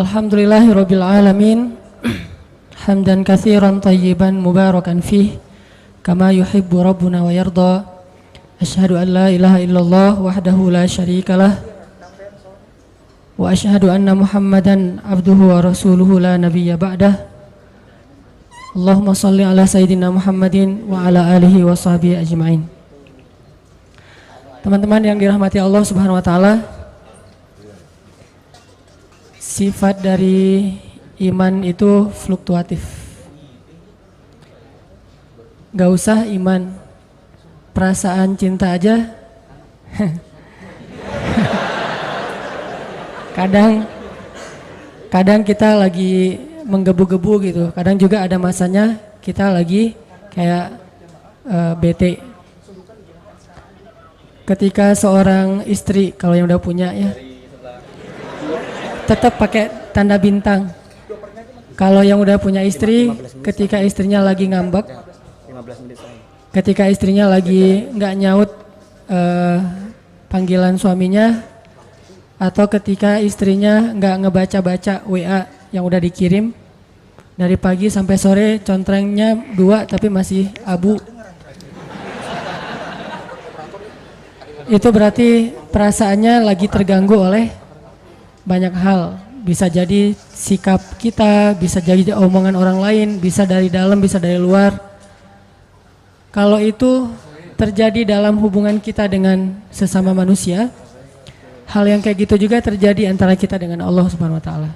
Alhamdulillahirabbil alamin. Hamdan katsiran thayyiban mubarakan fih kama yuhibbu rabbuna wa yarda. Asyhadu an la ilaha illallah wahdahu la syarikalah wa asyhadu anna Muhammadan abduhu wa rasuluhu la nabiyya ba'dah. Allahumma shalli ala sayyidina Muhammadin wa ala alihi wa sahbihi ajma'in. Teman-teman yang dirahmati Allah Subhanahu wa taala, sifat dari iman itu fluktuatif. Gak usah iman, perasaan cinta aja kadang kita lagi menggebu-gebu gitu. Kadang juga ada masanya kita lagi kayak bete. Ketika seorang istri, kalau yang udah punya ya, tetap pakai tanda bintang. Kalau yang udah punya istri, ketika istrinya lagi ngambek, ketika istrinya lagi nggak nyaut panggilan suaminya, atau ketika istrinya nggak ngebaca-baca WA yang udah dikirim dari pagi sampai sore, contrengnya 2 tapi masih abu, itu berarti perasaannya lagi terganggu oleh banyak hal. Bisa jadi sikap kita, bisa jadi omongan orang lain, bisa dari dalam, bisa dari luar. Kalau itu terjadi dalam hubungan kita dengan sesama manusia, hal yang kayak gitu juga terjadi antara kita dengan Allah Subhanahu wa taala.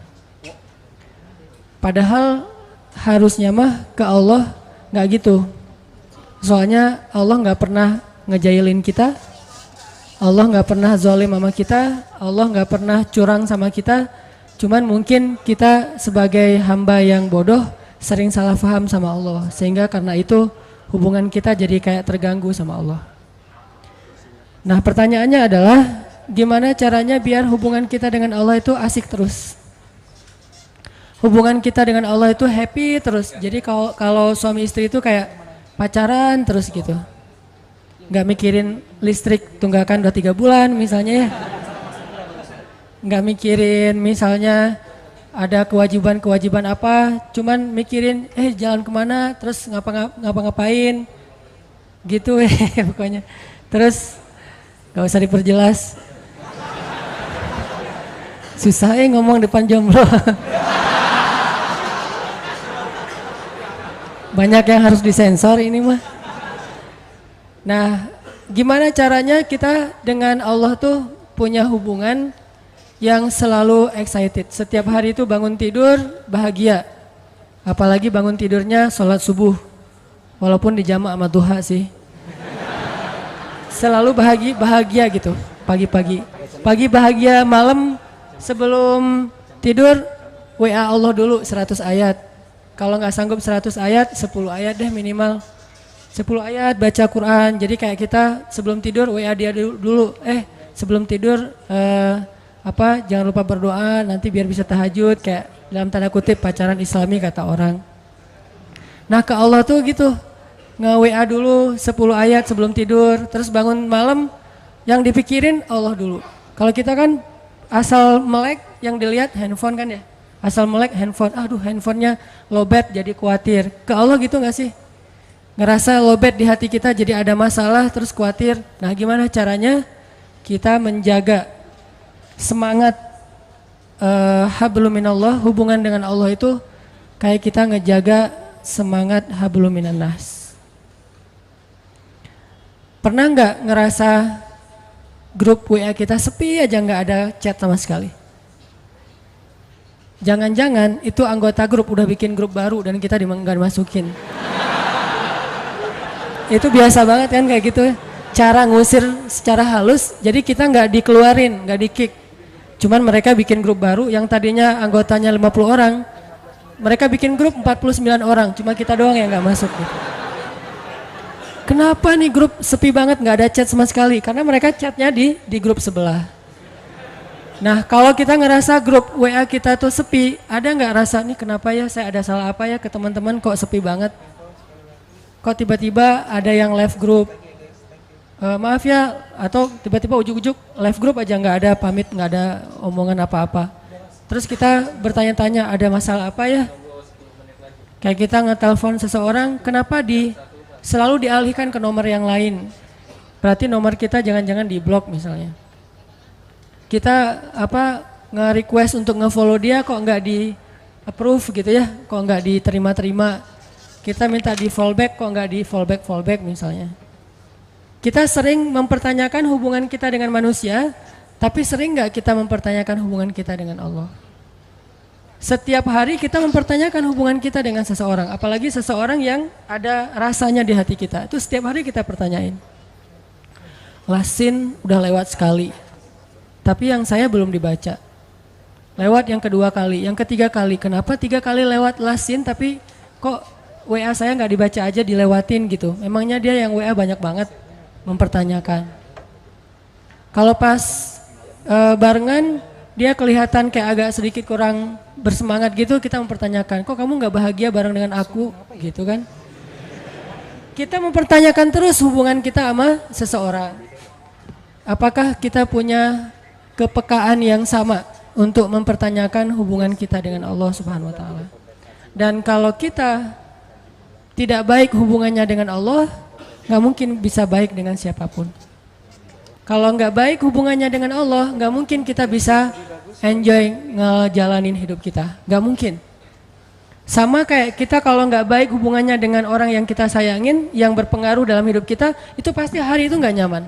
Padahal harusnya mah ke Allah nggak gitu. Soalnya Allah nggak pernah ngejailin kita, Allah nggak pernah zalim sama kita, Allah nggak pernah curang sama kita. Cuman mungkin kita sebagai hamba yang bodoh sering salah paham sama Allah, sehingga karena itu hubungan kita jadi kayak terganggu sama Allah. Nah, pertanyaannya adalah gimana caranya biar hubungan kita dengan Allah itu asik terus, hubungan kita dengan Allah itu happy terus. Jadi kalau suami istri itu kayak pacaran terus gitu, nggak mikirin listrik tunggakan udah 3 bulan misalnya ya, nggak mikirin misalnya ada kewajiban apa, cuman mikirin jalan kemana, terus ngapa-ngapain gitu pokoknya. Terus nggak usah diperjelas, susah ngomong depan jomblo. Banyak yang harus disensor ini mah. Nah, gimana caranya kita dengan Allah tuh punya hubungan yang selalu excited. Setiap hari itu bangun tidur bahagia. Apalagi bangun tidurnya sholat subuh. Walaupun dijamak sama duha sih. Selalu bahagia gitu pagi-pagi. Pagi bahagia, malam sebelum tidur WA Allah dulu 100 ayat. Kalau nggak sanggup 100 ayat, 10 ayat deh minimal. 10 ayat baca Quran. Jadi kayak kita sebelum tidur WA dia dulu. Sebelum tidur jangan lupa berdoa nanti biar bisa tahajud, kayak dalam tanda kutip pacaran Islami kata orang. Nah, ke Allah tuh gitu. Nge-WA dulu 10 ayat sebelum tidur, terus bangun malam yang dipikirin Allah dulu. Kalau kita kan asal melek yang dilihat handphone kan ya. Asal melek handphone, aduh handphonenya lowbat jadi khawatir. Ke Allah gitu gak sih? Ngerasa lowbat di hati kita jadi ada masalah terus khawatir. Nah, gimana caranya kita menjaga semangat hablum minallah, hubungan dengan Allah itu kayak kita ngejaga semangat hablum minannas. Pernah nggak ngerasa grup WA kita sepi aja, nggak ada chat sama sekali? Jangan-jangan itu anggota grup udah bikin grup baru dan kita nggak dimasukin. Itu biasa banget kan kayak gitu, cara ngusir secara halus, jadi kita nggak dikeluarin, nggak di-kick. Cuman mereka bikin grup baru yang tadinya anggotanya 50 orang, mereka bikin grup 49 orang, cuma kita doang yang nggak masuk gitu. Kenapa nih grup sepi banget, nggak ada chat sama sekali? Karena mereka chatnya di grup sebelah. Nah, kalau kita ngerasa grup WA kita tuh sepi, ada nggak rasa nih kenapa ya, saya ada salah apa ya ke teman-teman kok sepi banget? Kok tiba-tiba ada yang left group? Maaf ya, atau tiba-tiba ujuk-ujuk live group aja nggak ada pamit, nggak ada omongan apa-apa. Terus kita bertanya-tanya ada masalah apa ya? Kayak kita ngetelepon seseorang, kenapa selalu dialihkan ke nomor yang lain? Berarti nomor kita jangan-jangan di-blok misalnya. Kita nge-request untuk nge-follow dia kok nggak di-approve gitu ya, kok nggak diterima-terima. Kita minta di-fallback kok nggak di-fallback misalnya. Kita sering mempertanyakan hubungan kita dengan manusia, tapi sering nggak kita mempertanyakan hubungan kita dengan Allah? Setiap hari kita mempertanyakan hubungan kita dengan seseorang, apalagi seseorang yang ada rasanya di hati kita. Itu setiap hari kita pertanyain. Lasin udah lewat sekali, tapi yang saya belum dibaca. Lewat yang kedua kali, yang ketiga kali. Kenapa 3 kali lewat lasin tapi kok WA saya nggak dibaca aja dilewatin gitu? Memangnya dia yang WA banyak banget mempertanyakan. Kalau pas barengan dia kelihatan kayak agak sedikit kurang bersemangat gitu, kita mempertanyakan, kok kamu nggak bahagia bareng dengan aku gitu kan? Kita mempertanyakan terus hubungan kita sama seseorang. Apakah kita punya kepekaan yang sama untuk mempertanyakan hubungan kita dengan Allah Subhanahu wa taala? Dan kalau kita tidak baik hubungannya dengan Allah, nggak mungkin bisa baik dengan siapapun. Kalau nggak baik hubungannya dengan Allah, nggak mungkin kita bisa enjoy ngejalanin hidup kita. Nggak mungkin. Sama kayak kita kalau nggak baik hubungannya dengan orang yang kita sayangin, yang berpengaruh dalam hidup kita, itu pasti hari itu nggak nyaman.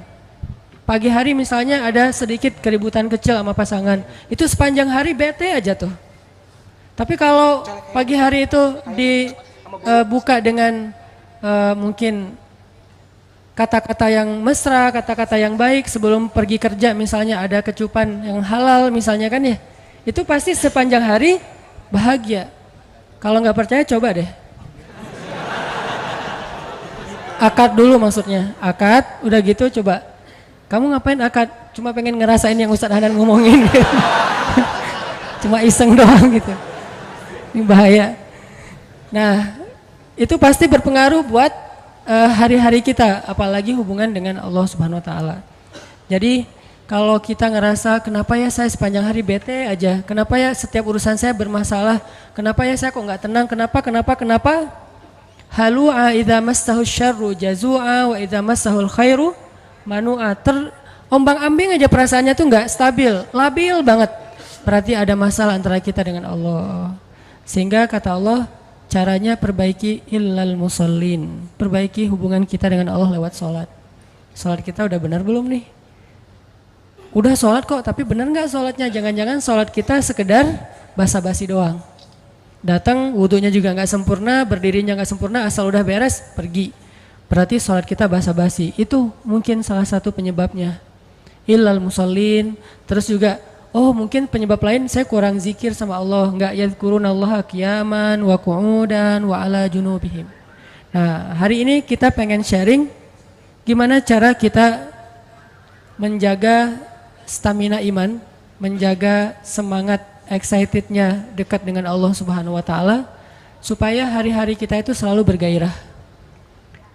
Pagi hari misalnya ada sedikit keributan kecil sama pasangan, itu sepanjang hari bete aja tuh. Tapi kalau pagi hari itu dibuka dengan mungkin kata-kata yang mesra, kata-kata yang baik sebelum pergi kerja, misalnya ada kecupan yang halal misalnya kan ya, itu pasti sepanjang hari bahagia. Kalau nggak percaya coba deh. Akad dulu maksudnya, akad udah gitu coba. Kamu ngapain akad? Cuma pengen ngerasain yang Ustadz Hanan ngomongin gitu. Cuma iseng doang gitu. Ini bahaya. Nah, itu pasti berpengaruh buat hari-hari kita, apalagi hubungan dengan Allah Subhanahu wa taala. Jadi kalau kita ngerasa kenapa ya saya sepanjang hari bete aja, kenapa ya setiap urusan saya bermasalah, kenapa ya saya kok nggak tenang, kenapa? Halu'a idza massahu syarru jazu'a wa idza massahul khairu manu'a. Ombang-ambing aja perasaannya tuh nggak stabil, labil banget. Berarti ada masalah antara kita dengan Allah. Sehingga kata Allah, caranya perbaiki illal musallin. Perbaiki hubungan kita dengan Allah lewat sholat. Sholat kita udah benar belum nih? Udah sholat kok, tapi benar nggak sholatnya? Jangan-jangan sholat kita sekedar basa-basi doang. Datang wudunya juga nggak sempurna, berdirinya nggak sempurna, asal udah beres pergi. Berarti sholat kita basa-basi. Itu mungkin salah satu penyebabnya. Illal musallin. Terus juga oh mungkin penyebab lain saya kurang zikir sama Allah, enggak yadhkurunallaha qiyaman wa qu'udan wa ala junubihim. Nah, hari ini kita pengen sharing gimana cara kita menjaga stamina iman, menjaga semangat excitednya dekat dengan Allah Subhanahu wa taala supaya hari-hari kita itu selalu bergairah.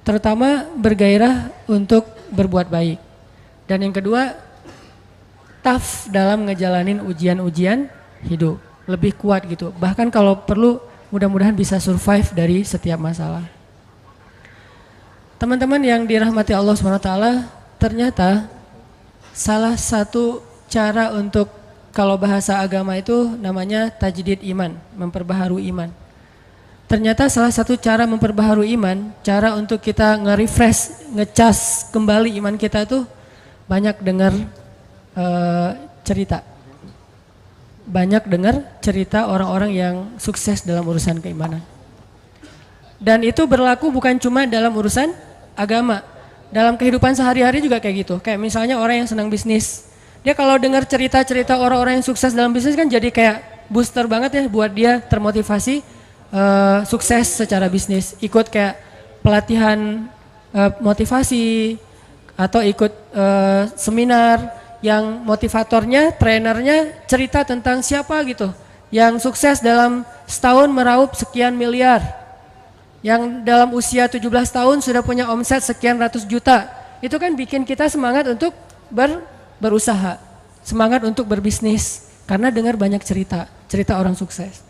Terutama bergairah untuk berbuat baik. Dan yang kedua, tough dalam ngejalanin ujian-ujian hidup, lebih kuat gitu. Bahkan kalau perlu mudah-mudahan bisa survive dari setiap masalah. Teman-teman yang dirahmati Allah SWT, ternyata salah satu cara untuk, kalau bahasa agama itu namanya tajdid iman, memperbaharui iman. Ternyata salah satu cara memperbaharui iman, cara untuk kita nge-refresh, ngecas kembali iman kita itu banyak dengar cerita. Banyak dengar cerita orang-orang yang sukses dalam urusan keimanan. Dan itu berlaku bukan cuma dalam urusan agama. Dalam kehidupan sehari-hari juga kayak gitu. Kayak misalnya orang yang senang bisnis. Dia kalau dengar cerita-cerita orang-orang yang sukses dalam bisnis kan jadi kayak booster banget ya buat dia termotivasi sukses secara bisnis. Ikut kayak pelatihan motivasi atau ikut seminar yang motivatornya, trainernya cerita tentang siapa gitu yang sukses dalam setahun meraup sekian miliar, yang dalam usia 17 tahun sudah punya omset sekian ratus juta. Itu kan bikin kita semangat untuk berusaha, semangat untuk berbisnis karena dengar banyak cerita. cerita orang sukses.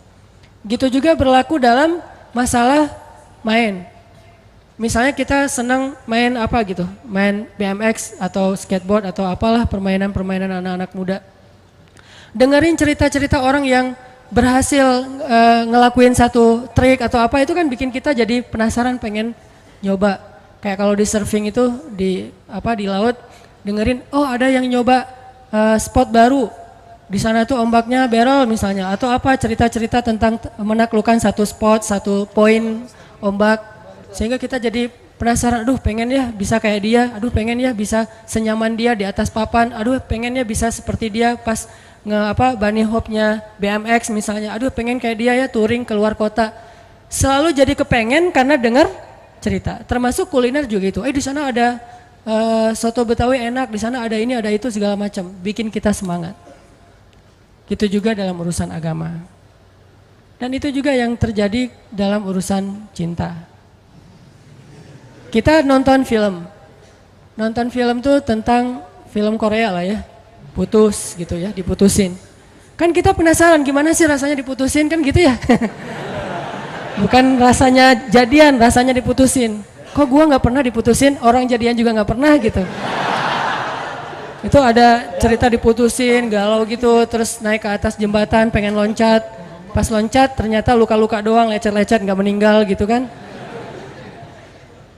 Gitu juga berlaku dalam masalah main. Misalnya kita senang main apa gitu, main BMX atau skateboard atau apalah permainan-permainan anak-anak muda. Dengerin cerita-cerita orang yang berhasil ngelakuin satu trik atau apa, itu kan bikin kita jadi penasaran pengen nyoba. Kayak kalau di surfing itu di laut, dengerin oh ada yang nyoba spot baru. Di sana tuh ombaknya barrel misalnya atau apa, cerita-cerita tentang menaklukkan satu spot, satu poin ombak, sehingga kita jadi penasaran, aduh pengen ya bisa kayak dia, aduh pengen ya bisa senyaman dia di atas papan, aduh pengen ya bisa seperti dia pas bunny hopnya BMX misalnya, aduh pengen kayak dia ya touring keluar kota. Selalu jadi kepengen karena dengar cerita. Termasuk kuliner juga itu. Di sana ada soto Betawi enak, di sana ada ini ada itu segala macam, bikin kita semangat. Gitu juga dalam urusan agama. Dan itu juga yang terjadi dalam urusan cinta. Kita nonton film. Nonton film tuh tentang film Korea lah ya. Putus gitu ya, diputusin. Kan kita penasaran gimana sih rasanya diputusin kan gitu ya. Bukan rasanya jadian, rasanya diputusin. Kok gua nggak pernah diputusin, orang jadian juga nggak pernah gitu. Itu ada cerita diputusin, galau gitu, terus naik ke atas jembatan pengen loncat. Pas loncat ternyata luka-luka doang, lecet-lecet nggak meninggal gitu kan.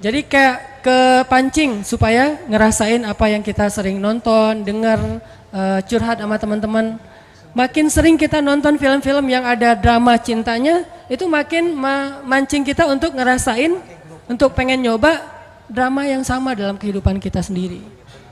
Jadi kayak kepancing supaya ngerasain apa yang kita sering nonton, dengar, curhat sama teman-teman. Makin sering kita nonton film-film yang ada drama cintanya, itu makin mancing kita untuk ngerasain, untuk pengen nyoba drama yang sama dalam kehidupan kita sendiri.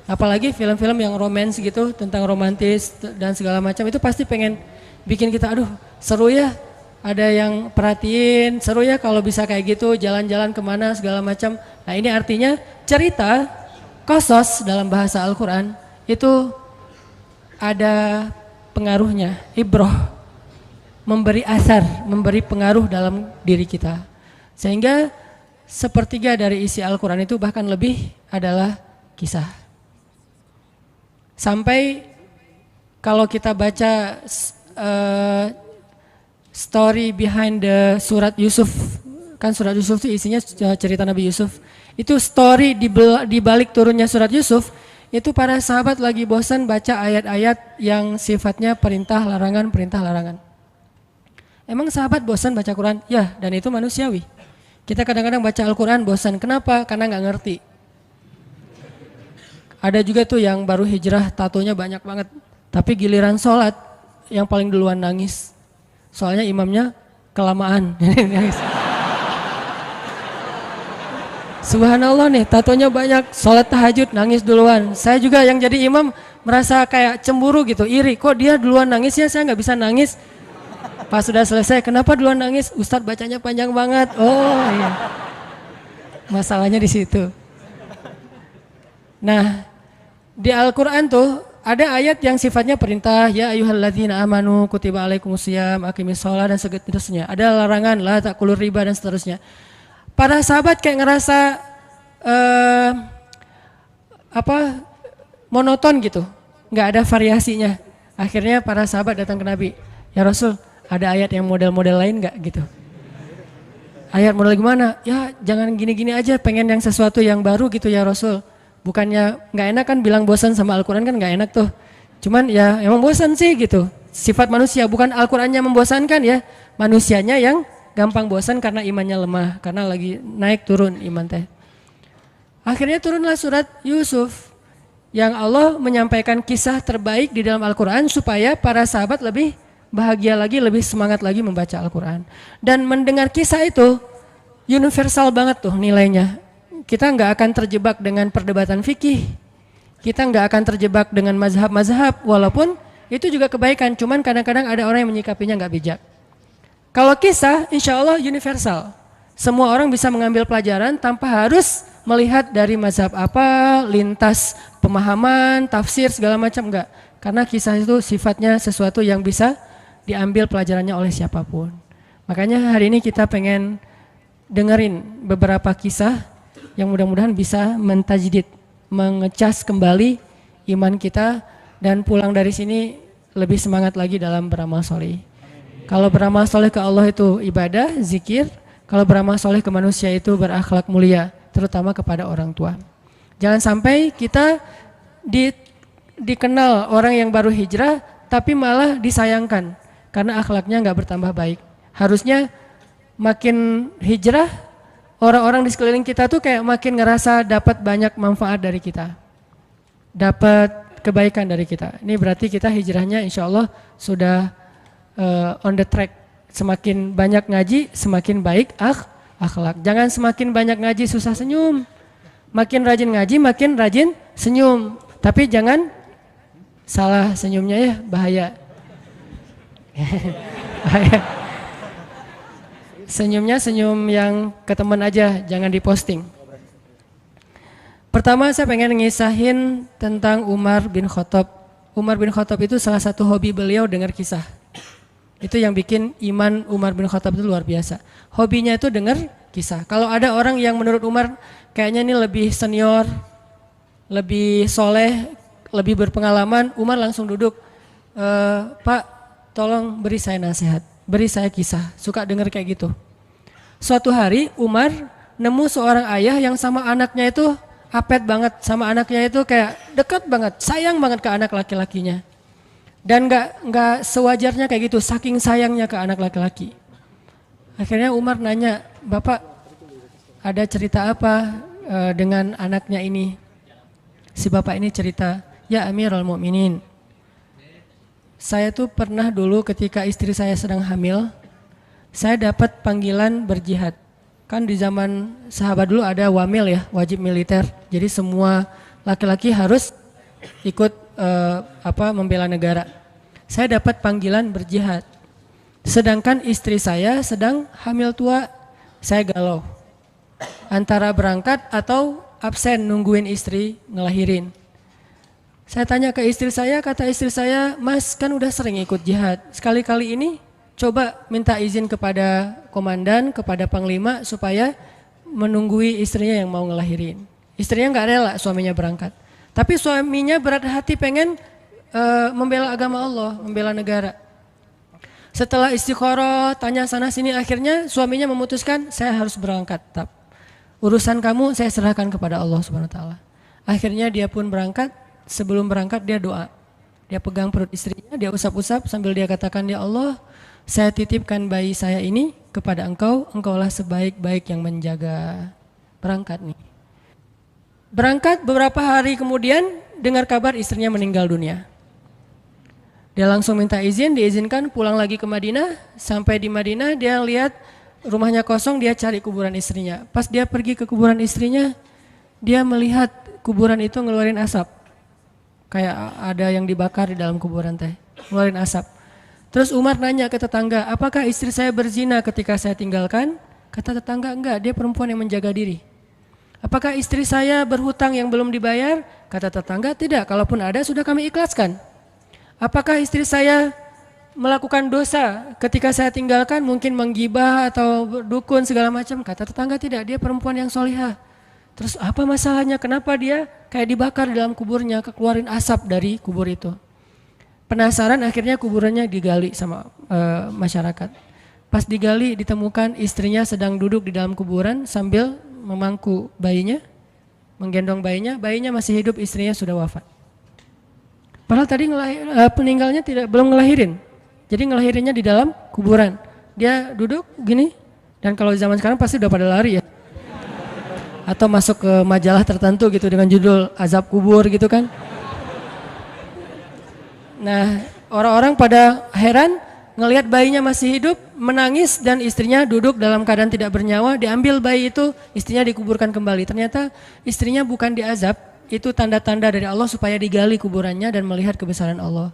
Apalagi film-film yang romance gitu, tentang romantis dan segala macam, itu pasti pengen bikin kita, aduh seru ya, ada yang perhatiin, seru ya kalau bisa kayak gitu, jalan-jalan kemana segala macam. Nah ini artinya cerita, qasas dalam bahasa Al-Quran, itu ada pengaruhnya, ibroh, memberi asar, memberi pengaruh dalam diri kita. Sehingga sepertiga dari isi Al-Quran itu bahkan lebih adalah kisah. Sampai kalau kita baca story behind the surat Yusuf, kan surat Yusuf itu isinya cerita Nabi Yusuf. Itu story di balik turunnya surat Yusuf, itu para sahabat lagi bosan baca ayat-ayat yang sifatnya perintah larangan. Emang sahabat bosan baca Quran? Ya, dan itu manusiawi. Kita kadang-kadang baca Al-Quran bosan. Kenapa? Karena nggak ngerti. Ada juga tuh yang baru hijrah, tatonya banyak banget. Tapi giliran sholat, yang paling duluan nangis. Soalnya imamnya kelamaan. Subhanallah nih, tatonya banyak, sholat tahajud nangis duluan. Saya juga yang jadi imam merasa kayak cemburu gitu, iri. Kok dia duluan nangis ya, saya nggak bisa nangis. Pas sudah selesai, kenapa duluan nangis? Ustadz bacanya panjang banget. Oh iya, masalahnya di situ. Nah, di Al-Quran tuh ada ayat yang sifatnya perintah, ya ayyuhalladzina amanu kutiba alaikumusiyam aqimis shalah dan seterusnya. Ada larangan, la ta'kulur riba dan seterusnya. Para sahabat kayak ngerasa monoton gitu, nggak ada variasinya. Akhirnya para sahabat datang ke Nabi, ya Rasul, ada ayat yang model-model lain nggak gitu? Ayat model gimana? Ya jangan gini-gini aja, pengen yang sesuatu yang baru gitu ya Rasul. Bukannya nggak enak kan bilang bosan sama Al-Quran kan nggak enak tuh. Cuman ya emang bosan sih gitu. Sifat manusia, bukan Al-Qurannya membosankan ya. Manusianya yang gampang bosan karena imannya lemah. Karena lagi naik turun iman teh. Akhirnya turunlah surat Yusuf. Yang Allah menyampaikan kisah terbaik di dalam Al-Quran supaya para sahabat lebih bahagia lagi, lebih semangat lagi membaca Al-Quran. Dan mendengar kisah itu universal banget tuh nilainya. Kita nggak akan terjebak dengan perdebatan fikih, kita nggak akan terjebak dengan mazhab-mazhab, walaupun itu juga kebaikan, cuman kadang-kadang ada orang yang menyikapinya nggak bijak. Kalau kisah, insya Allah universal, semua orang bisa mengambil pelajaran tanpa harus melihat dari mazhab apa, lintas pemahaman, tafsir segala macam, enggak. Karena kisah itu sifatnya sesuatu yang bisa diambil pelajarannya oleh siapapun. Makanya hari ini kita pengen dengerin beberapa kisah yang mudah-mudahan bisa mentajdid, mengecas kembali iman kita dan pulang dari sini lebih semangat lagi dalam beramal sholih. Kalau beramal soleh ke Allah itu ibadah, zikir. Kalau beramal soleh ke manusia itu berakhlak mulia, terutama kepada orang tua. Jangan sampai kita dikenal orang yang baru hijrah, tapi malah disayangkan karena akhlaknya nggak bertambah baik. Harusnya makin hijrah, orang-orang di sekeliling kita tuh kayak makin ngerasa dapat banyak manfaat dari kita, dapat kebaikan dari kita. Ini berarti kita hijrahnya insya Allah sudah on the track. Semakin banyak ngaji, semakin baik akhlak. Jangan semakin banyak ngaji susah senyum. Makin rajin ngaji, makin rajin senyum. Tapi jangan salah senyumnya ya, bahaya. Bahaya. Senyumnya senyum yang ke teman aja, jangan diposting. Pertama saya pengen ngisahin tentang Umar bin Khattab. Umar bin Khattab itu salah satu hobi beliau dengar kisah. Itu yang bikin iman Umar bin Khattab itu luar biasa. Hobinya itu dengar kisah. Kalau ada orang yang menurut Umar kayaknya ini lebih senior, lebih soleh, lebih berpengalaman, Umar langsung duduk. Pak, tolong beri saya nasihat, beri saya kisah. Suka dengar kayak gitu. Suatu hari Umar nemu seorang ayah yang sama anaknya itu apet banget, sama anaknya itu kayak dekat banget, sayang banget ke anak laki-lakinya. Dan nggak sewajarnya kayak gitu, saking sayangnya ke anak laki-laki. Akhirnya Umar nanya, Bapak ada cerita apa dengan anaknya ini? Si bapak ini cerita, ya Amirul Mukminin, saya tuh pernah dulu ketika istri saya sedang hamil, saya dapat panggilan berjihad. Kan di zaman sahabat dulu ada wamil ya, wajib militer. Jadi semua laki-laki harus ikut membela negara. Saya dapat panggilan berjihad. Sedangkan istri saya sedang hamil tua, saya galau. Antara berangkat atau absen nungguin istri ngelahirin. Saya tanya ke istri saya, kata istri saya, Mas kan udah sering ikut jihad. Sekali-kali ini coba minta izin kepada komandan, kepada panglima supaya menunggui istrinya yang mau ngelahirin. Istrinya nggak rela suaminya berangkat. Tapi suaminya berat hati pengen membela agama Allah, membela negara. Setelah istikharah, tanya sana sini, akhirnya suaminya memutuskan saya harus berangkat. Urusan kamu saya serahkan kepada Allah Subhanahu wa taala. Akhirnya dia pun berangkat, sebelum berangkat dia doa. Dia pegang perut istrinya, dia usap-usap sambil dia katakan, ya Allah, saya titipkan bayi saya ini kepada engkau, engkaulah sebaik-baik yang menjaga. Berangkat nih. Berangkat beberapa hari kemudian dengar kabar istrinya meninggal dunia. Dia langsung minta izin, diizinkan pulang lagi ke Madinah. Sampai di Madinah dia lihat rumahnya kosong, dia cari kuburan istrinya. Pas dia pergi ke kuburan istrinya, dia melihat kuburan itu ngeluarin asap. Kayak ada yang dibakar di dalam kuburan teh, ngeluarin asap. Terus Umar nanya ke tetangga, apakah istri saya berzina ketika saya tinggalkan? Kata tetangga, enggak, dia perempuan yang menjaga diri. Apakah istri saya berhutang yang belum dibayar? Kata tetangga, tidak, kalaupun ada sudah kami ikhlaskan. Apakah istri saya melakukan dosa ketika saya tinggalkan, mungkin menggibah atau dukun segala macam? Kata tetangga, tidak, dia perempuan yang solihah. Terus apa masalahnya? Kenapa dia kayak dibakar di dalam kuburnya, keluarin asap dari kubur itu? Penasaran, akhirnya kuburannya digali sama masyarakat. Pas digali ditemukan istrinya sedang duduk di dalam kuburan sambil memangku bayinya, menggendong bayinya, bayinya masih hidup, istrinya sudah wafat. Padahal tadi peninggalnya belum ngelahirin, jadi ngelahirinnya di dalam kuburan. Dia duduk gini, dan kalau zaman sekarang pasti udah pada lari ya, atau masuk ke majalah tertentu gitu dengan judul azab kubur gitu kan. Nah, orang-orang pada heran ngelihat bayinya masih hidup, menangis, dan istrinya duduk dalam keadaan tidak bernyawa. Diambil bayi itu, istrinya dikuburkan kembali. Ternyata istrinya bukan diazab, itu tanda-tanda dari Allah supaya digali kuburannya dan melihat kebesaran Allah.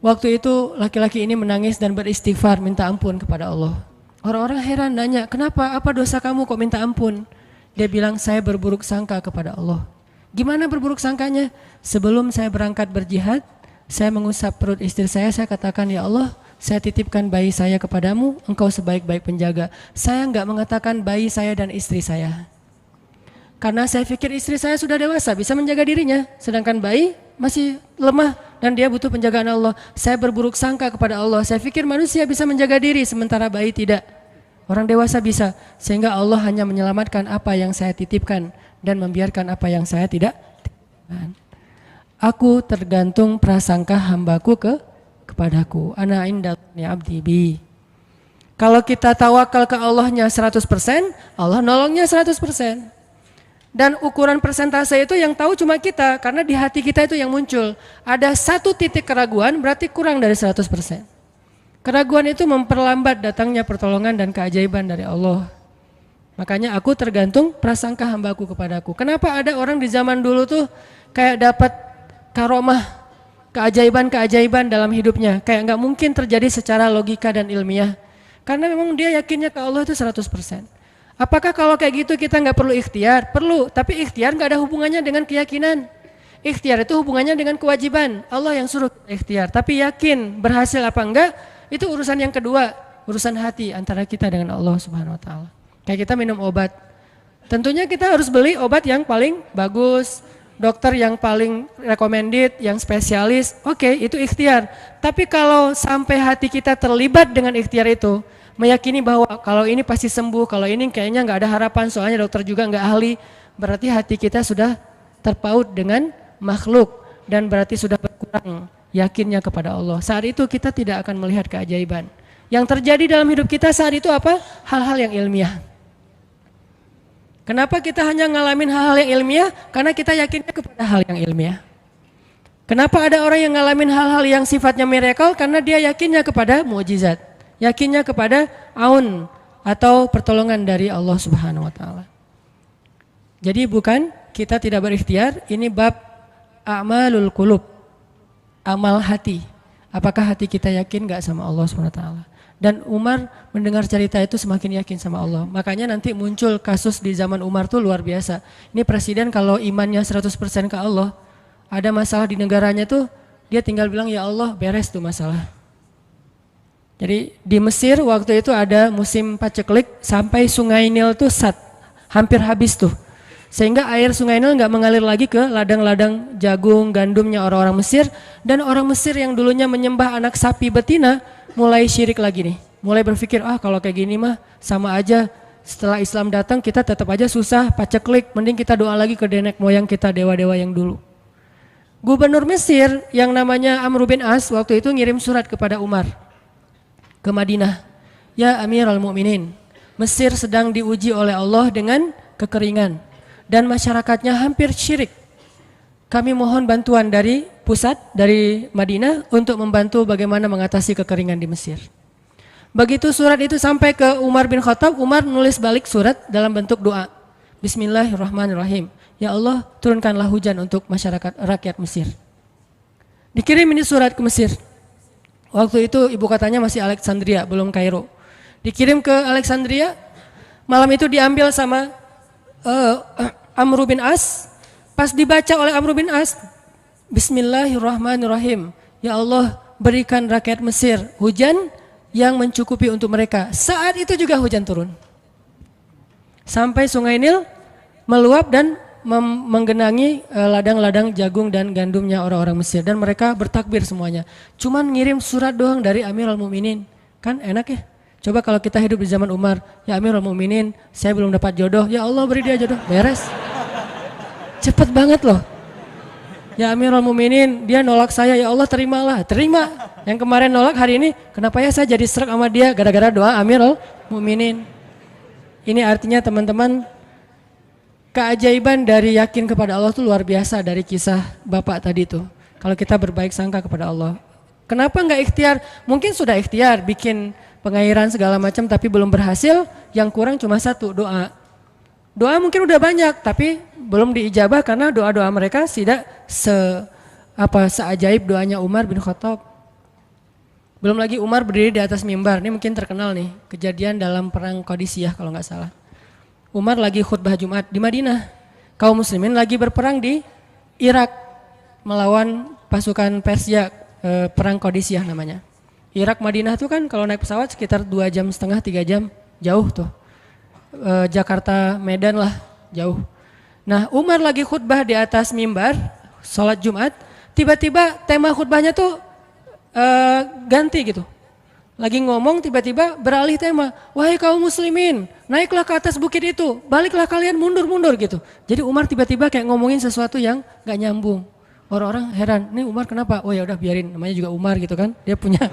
Waktu itu laki-laki ini menangis dan beristighfar minta ampun kepada Allah. Orang-orang heran nanya, kenapa? Apa dosa kamu kok minta ampun? Dia bilang, saya berburuk sangka kepada Allah. Gimana berburuk sangkanya? Sebelum saya berangkat berjihad, saya mengusap perut istri saya katakan, ya Allah, saya titipkan bayi saya kepadamu, engkau sebaik-baik penjaga. Saya enggak mengatakan bayi saya dan istri saya. Karena saya pikir istri saya sudah dewasa, bisa menjaga dirinya. Sedangkan bayi masih lemah, dan dia butuh penjagaan Allah. Saya berburuk sangka kepada Allah. Saya pikir manusia bisa menjaga diri sementara bayi tidak. Orang dewasa bisa, sehingga Allah hanya menyelamatkan apa yang saya titipkan dan membiarkan apa yang saya tidak titipkan. Aku tergantung prasangka hambaku kepadaku. Ana inda abdi bi. Kalau kita tawakal ke Allahnya 100%, Allah nolongnya 100%. Dan ukuran persentase itu yang tahu cuma kita, karena di hati kita itu yang muncul. Ada satu titik keraguan berarti kurang dari 100%. Keraguan itu memperlambat datangnya pertolongan dan keajaiban dari Allah. Makanya aku tergantung prasangka hambaku kepadaku. Kenapa ada orang di zaman dulu tuh kayak dapat karomah, keajaiban-keajaiban dalam hidupnya. Kayak nggak mungkin terjadi secara logika dan ilmiah. Karena memang dia yakinnya ke Allah itu 100%. Apakah kalau kayak gitu kita nggak perlu ikhtiar? Perlu, tapi ikhtiar nggak ada hubungannya dengan keyakinan. Ikhtiar itu hubungannya dengan kewajiban. Allah yang suruh ikhtiar, tapi yakin berhasil apa enggak, itu urusan yang kedua, urusan hati antara kita dengan Allah Subhanahu Wa Taala. Kayak kita minum obat, tentunya kita harus beli obat yang paling bagus, dokter yang paling recommended, yang spesialis. Oke, itu ikhtiar. Tapi kalau sampai hati kita terlibat dengan ikhtiar itu, meyakini bahwa kalau ini pasti sembuh, kalau ini kayaknya nggak ada harapan, soalnya dokter juga nggak ahli, berarti hati kita sudah terpaut dengan makhluk dan berarti sudah berkurang yakinnya kepada Allah. Saat itu kita tidak akan melihat keajaiban. Yang terjadi dalam hidup kita saat itu apa? Hal-hal yang ilmiah. Kenapa kita hanya ngalamin hal-hal yang ilmiah? Karena kita yakinnya kepada hal yang ilmiah. Kenapa ada orang yang ngalamin hal-hal yang sifatnya miracle? Karena dia yakinnya kepada mukjizat. Yakinnya kepada aun atau pertolongan dari Allah Subhanahu Wa Taala. Jadi bukan kita tidak berikhtiar, ini bab a'malul qulub, amal hati. Apakah hati kita yakin gak sama Allah Subhanahu Wa Taala? Dan Umar mendengar cerita itu semakin yakin sama Allah. Makanya nanti muncul kasus di zaman Umar tuh luar biasa. Ini presiden kalau imannya 100% ke Allah, ada masalah di negaranya tuh dia tinggal bilang ya Allah beres tuh masalah. Jadi di Mesir waktu itu ada musim paceklik sampai sungai Nil tuh hampir habis tuh. Sehingga air sungai Nil nggak mengalir lagi ke ladang-ladang jagung, gandumnya orang-orang Mesir. Dan orang Mesir yang dulunya menyembah anak sapi betina mulai syirik lagi nih. Mulai berpikir kalau kayak gini mah sama aja, setelah Islam datang kita tetap aja susah, paceklik, mending kita doa lagi ke nenek moyang kita, dewa-dewa yang dulu. Gubernur Mesir yang namanya Amr bin As waktu itu ngirim surat kepada Umar ke Madinah. Ya Amirul Mukminin, Mesir sedang diuji oleh Allah dengan kekeringan dan masyarakatnya hampir syirik. Kami mohon bantuan dari pusat, dari Madinah untuk membantu bagaimana mengatasi kekeringan di Mesir. Begitu surat itu sampai ke Umar bin Khattab, Umar nulis balik surat dalam bentuk doa. Bismillahirrahmanirrahim. Ya Allah, turunkanlah hujan untuk masyarakat rakyat Mesir. Dikirim ini surat ke Mesir. Waktu itu ibu kotanya masih Alexandria, belum Kairo. Dikirim ke Alexandria, malam itu diambil sama Amr bin As. Pas dibaca oleh Amr bin As, Bismillahirrahmanirrahim. Ya Allah, berikan rakyat Mesir hujan yang mencukupi untuk mereka. Saat itu juga hujan turun. Sampai sungai Nil meluap dan menggenangi ladang-ladang jagung dan gandumnya orang-orang Mesir. Dan mereka bertakbir semuanya. Cuman ngirim surat doang dari Amirul Mukminin. Kan enak ya? Coba kalau kita hidup di zaman Umar. Ya Amirul Mukminin, saya belum dapat jodoh. Ya Allah beri dia jodoh. Beres. Cepet banget loh. Ya Amirul Mukminin, dia nolak saya. Ya Allah terimalah. Terima. Yang kemarin nolak, hari ini kenapa ya saya jadi serak sama dia? Gara-gara doa Amirul Mukminin. Ini artinya teman-teman, keajaiban dari yakin kepada Allah itu luar biasa dari kisah Bapak tadi tuh. Kalau kita berbaik sangka kepada Allah. Kenapa nggak ikhtiar? Mungkin sudah ikhtiar, bikin pengairan segala macam tapi belum berhasil. Yang kurang cuma satu, doa. Doa mungkin udah banyak tapi belum diijabah karena doa-doa mereka tidak seajaib doanya Umar bin Khattab. Belum lagi Umar berdiri di atas mimbar. Ini mungkin terkenal nih, kejadian dalam perang Qadisiyah kalau nggak salah. Umar lagi khutbah Jumat di Madinah. Kaum muslimin lagi berperang di Irak melawan pasukan Persia, perang Qadisiyah namanya. Irak Madinah tuh kan kalau naik pesawat sekitar 2,5 jam, 3 jam, jauh tuh. Jakarta Medan lah, jauh. Nah, Umar lagi khutbah di atas mimbar, sholat Jumat, tiba-tiba tema khutbahnya tuh ganti gitu. Lagi ngomong tiba-tiba beralih tema. Wahai kaum muslimin, naiklah ke atas bukit itu, baliklah kalian mundur-mundur gitu. Jadi Umar tiba-tiba kayak ngomongin sesuatu yang gak nyambung. Orang-orang heran, nih Umar kenapa? Oh ya udah biarin, namanya juga Umar gitu kan. Dia punya,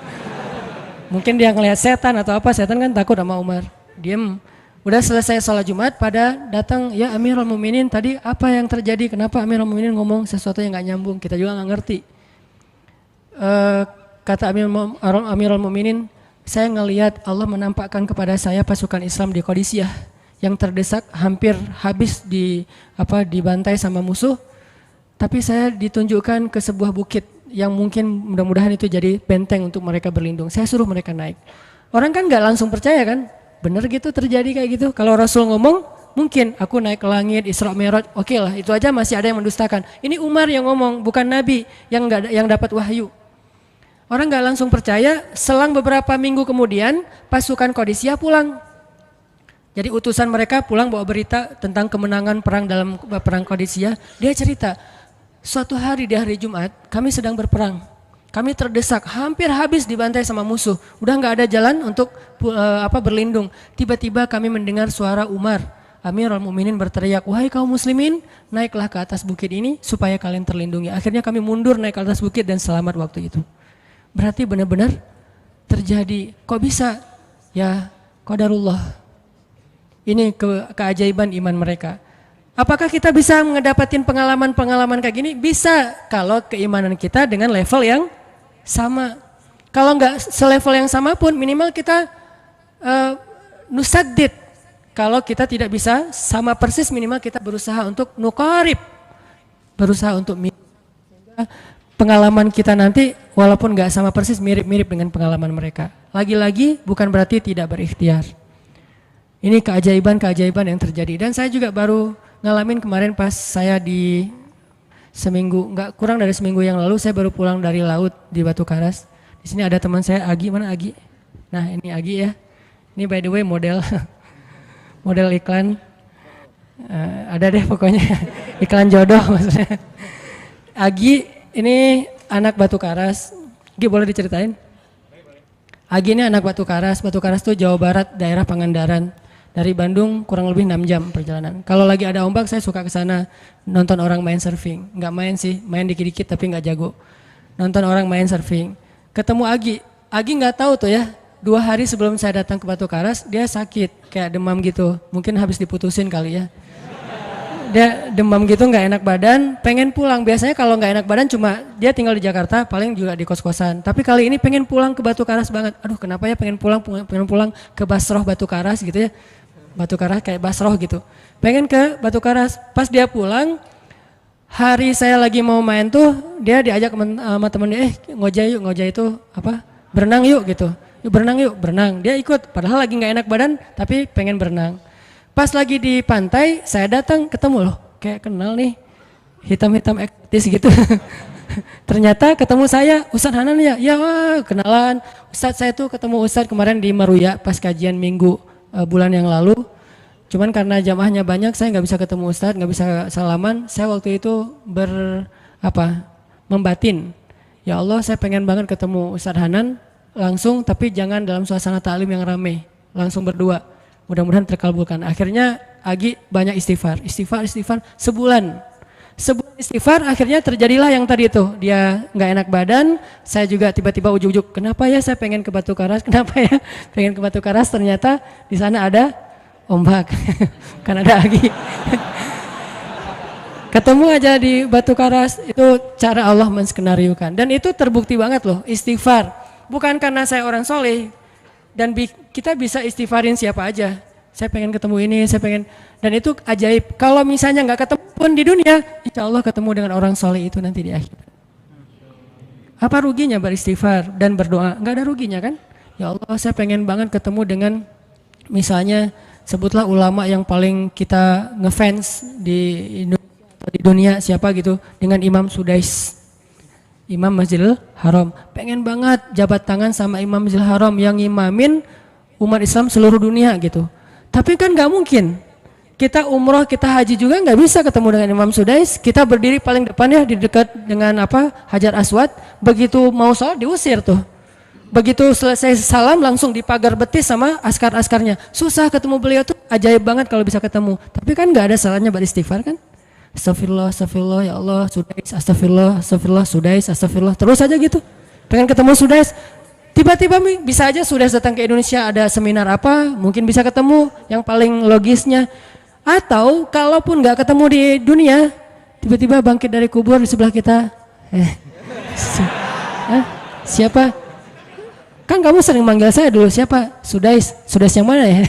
mungkin dia ngelihat setan atau apa, setan kan takut sama Umar. Diem. Udah selesai sholat Jumat, pada datang, ya Amirul Mukminin tadi apa yang terjadi? Kenapa Amirul Mukminin ngomong sesuatu yang gak nyambung? Kita juga gak ngerti. Kata Amirul Mukminin, saya ngelihat Allah menampakkan kepada saya pasukan Islam di Qadisiyah yang terdesak, hampir habis dibantai sama musuh. Tapi saya ditunjukkan ke sebuah bukit yang mungkin mudah-mudahan itu jadi benteng untuk mereka berlindung. Saya suruh mereka naik. Orang kan gak langsung percaya kan? Bener gitu terjadi kayak gitu. Kalau Rasul ngomong, mungkin aku naik ke langit, Isra Mi'raj, oke lah, itu aja masih ada yang mendustakan. Ini Umar yang ngomong, bukan Nabi yang dapat wahyu. Orang gak langsung percaya, selang beberapa minggu kemudian pasukan Qadisiyah pulang. Jadi utusan mereka pulang bawa berita tentang kemenangan perang dalam perang Qadisiyah. Dia cerita, suatu hari di hari Jumat kami sedang berperang. Kami terdesak, hampir habis dibantai sama musuh. Udah gak ada jalan untuk berlindung. Tiba-tiba kami mendengar suara Umar. Amirul Mukminin berteriak, wahai kaum muslimin, naiklah ke atas bukit ini supaya kalian terlindungi. Akhirnya kami mundur naik ke atas bukit dan selamat waktu itu. Berarti benar-benar terjadi. Kok bisa? Ya qadarullah. Ini keajaiban iman mereka. Apakah kita bisa mendapatkan pengalaman-pengalaman kayak gini? Bisa kalau keimanan kita dengan level yang sama. Kalau nggak selevel yang sama pun minimal kita nusaddid. Kalau kita tidak bisa sama persis, minimal kita berusaha untuk nuqarib. Berusaha untuk pengalaman kita nanti walaupun nggak sama persis mirip-mirip dengan pengalaman mereka. Lagi-lagi bukan berarti tidak berikhtiar. Ini keajaiban-keajaiban yang terjadi. Dan saya juga baru ngalamin kemarin pas saya di seminggu, nggak kurang dari seminggu yang lalu, saya baru pulang dari laut di Batu Karas. Di sini ada teman saya, Agi, mana Agi? Nah ini Agi ya. Ini by the way model iklan. Ada deh pokoknya iklan jodoh maksudnya. Agi ini anak Batu Karas. Agi boleh diceritain? Agi ini anak Batu Karas. Batu Karas tuh Jawa Barat, daerah Pangandaran. Dari Bandung kurang lebih 6 jam perjalanan. Kalau lagi ada ombak saya suka ke sana nonton orang main surfing. Nggak main sih, main dikit-dikit tapi nggak jago. Nonton orang main surfing. Ketemu Agi. Agi nggak tahu tuh ya. 2 hari sebelum saya datang ke Batu Karas dia sakit kayak demam gitu. Mungkin habis diputusin kali ya. Dia demam gitu, nggak enak badan, pengen pulang. Biasanya kalau nggak enak badan cuma dia tinggal di Jakarta, paling juga di kos-kosan. Tapi kali ini pengen pulang ke Batu Karas banget. Aduh kenapa ya pengen pulang ke Basroh Batu Karas gitu ya. Batu Karas kayak Basroh gitu. Pengen ke Batu Karas. Pas dia pulang, hari saya lagi mau main tuh, dia diajak sama temennya, ngojek itu apa? Berenang yuk gitu. Yuk berenang. Dia ikut, padahal lagi nggak enak badan, tapi pengen berenang. Pas lagi di pantai, saya datang ketemu loh, kayak kenal nih, hitam-hitam ektis gitu. Ternyata ketemu saya, Ustadz Hanan ya, kenalan. Ustadz saya tuh ketemu Ustadz kemarin di Meruya pas kajian minggu bulan yang lalu. Cuman karena jamaahnya banyak, saya nggak bisa ketemu Ustadz, nggak bisa salaman. Saya waktu itu membatin. Ya Allah, saya pengen banget ketemu Ustadz Hanan langsung, tapi jangan dalam suasana ta'lim yang rame, langsung berdua. Mudah-mudahan terkabulkan. Akhirnya Agi banyak istighfar sebulan istighfar, akhirnya terjadilah yang tadi itu. Dia nggak enak badan, saya juga tiba-tiba ujuk-ujuk, kenapa ya saya pengen ke Batu Karas, ternyata di sana ada ombak. Kan ada Agi. Ketemu aja di Batu Karas, itu cara Allah menskenariokan. Dan itu terbukti banget loh, istighfar. Bukan karena saya orang soleh, dan kita bisa istighfarin siapa aja. Saya pengen ketemu ini, dan itu ajaib. Kalau misalnya nggak ketemu pun di dunia, insya Allah ketemu dengan orang soleh itu nanti di akhir. Apa ruginya beristighfar dan berdoa? Nggak ada ruginya kan? Ya Allah, saya pengen banget ketemu dengan misalnya sebutlah ulama yang paling kita ngefans di dunia siapa gitu, dengan Imam Sudais, Imam Masjidil Haram. Pengen banget jabat tangan sama Imam Masjidil Haram yang imamin umat Islam seluruh dunia gitu. Tapi kan nggak mungkin. Kita umroh, kita haji juga nggak bisa ketemu dengan Imam Sudais. Kita berdiri paling depan ya di dekat dengan Hajar Aswad. Begitu mau sholat diusir tuh. Begitu selesai salam langsung dipagar betis sama askar-askarnya. Susah ketemu beliau tuh, ajaib banget kalau bisa ketemu. Tapi kan nggak ada salahnya beristighfar kan? Astagfirullah, astagfirullah, ya Allah, Sudais, astagfirullah, astagfirullah, Sudais, astagfirullah. Terus aja gitu. Pengen ketemu Sudais. Tiba-tiba bisa aja Sudais datang ke Indonesia, ada seminar apa, mungkin bisa ketemu yang paling logisnya. Atau kalaupun nggak ketemu di dunia, tiba-tiba bangkit dari kubur di sebelah kita. Siapa? Kan kamu sering manggil saya dulu, siapa? Sudais. Sudais yang mana ya?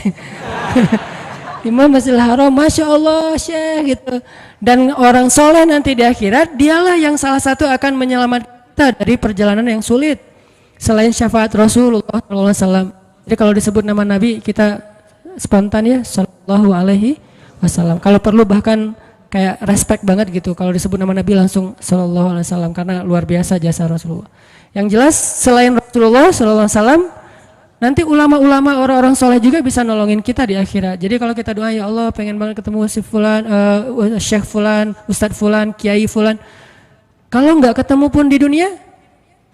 Imam Masjidil Haram, Masya Allah Syekh gitu. Dan orang soleh nanti di akhirat, dialah yang salah satu akan menyelamatkan kita dari perjalanan yang sulit. Selain syafaat Rasulullah SAW. Jadi kalau disebut nama Nabi, kita spontan ya, Sallallahu Alaihi Wasallam. Kalau perlu bahkan kayak respect banget gitu. Kalau disebut nama Nabi langsung Sallallahu Alaihi Wasallam karena luar biasa jasa Rasulullah. Yang jelas selain Rasulullah Sallallahu Alaihi Wasallam, nanti ulama-ulama orang-orang soleh juga bisa nolongin kita di akhirat. Jadi kalau kita doa ya Allah pengen banget ketemu si Fulan, Syekh Fulan, Ustadz Fulan, Kiai Fulan. Kalau nggak ketemu pun di dunia,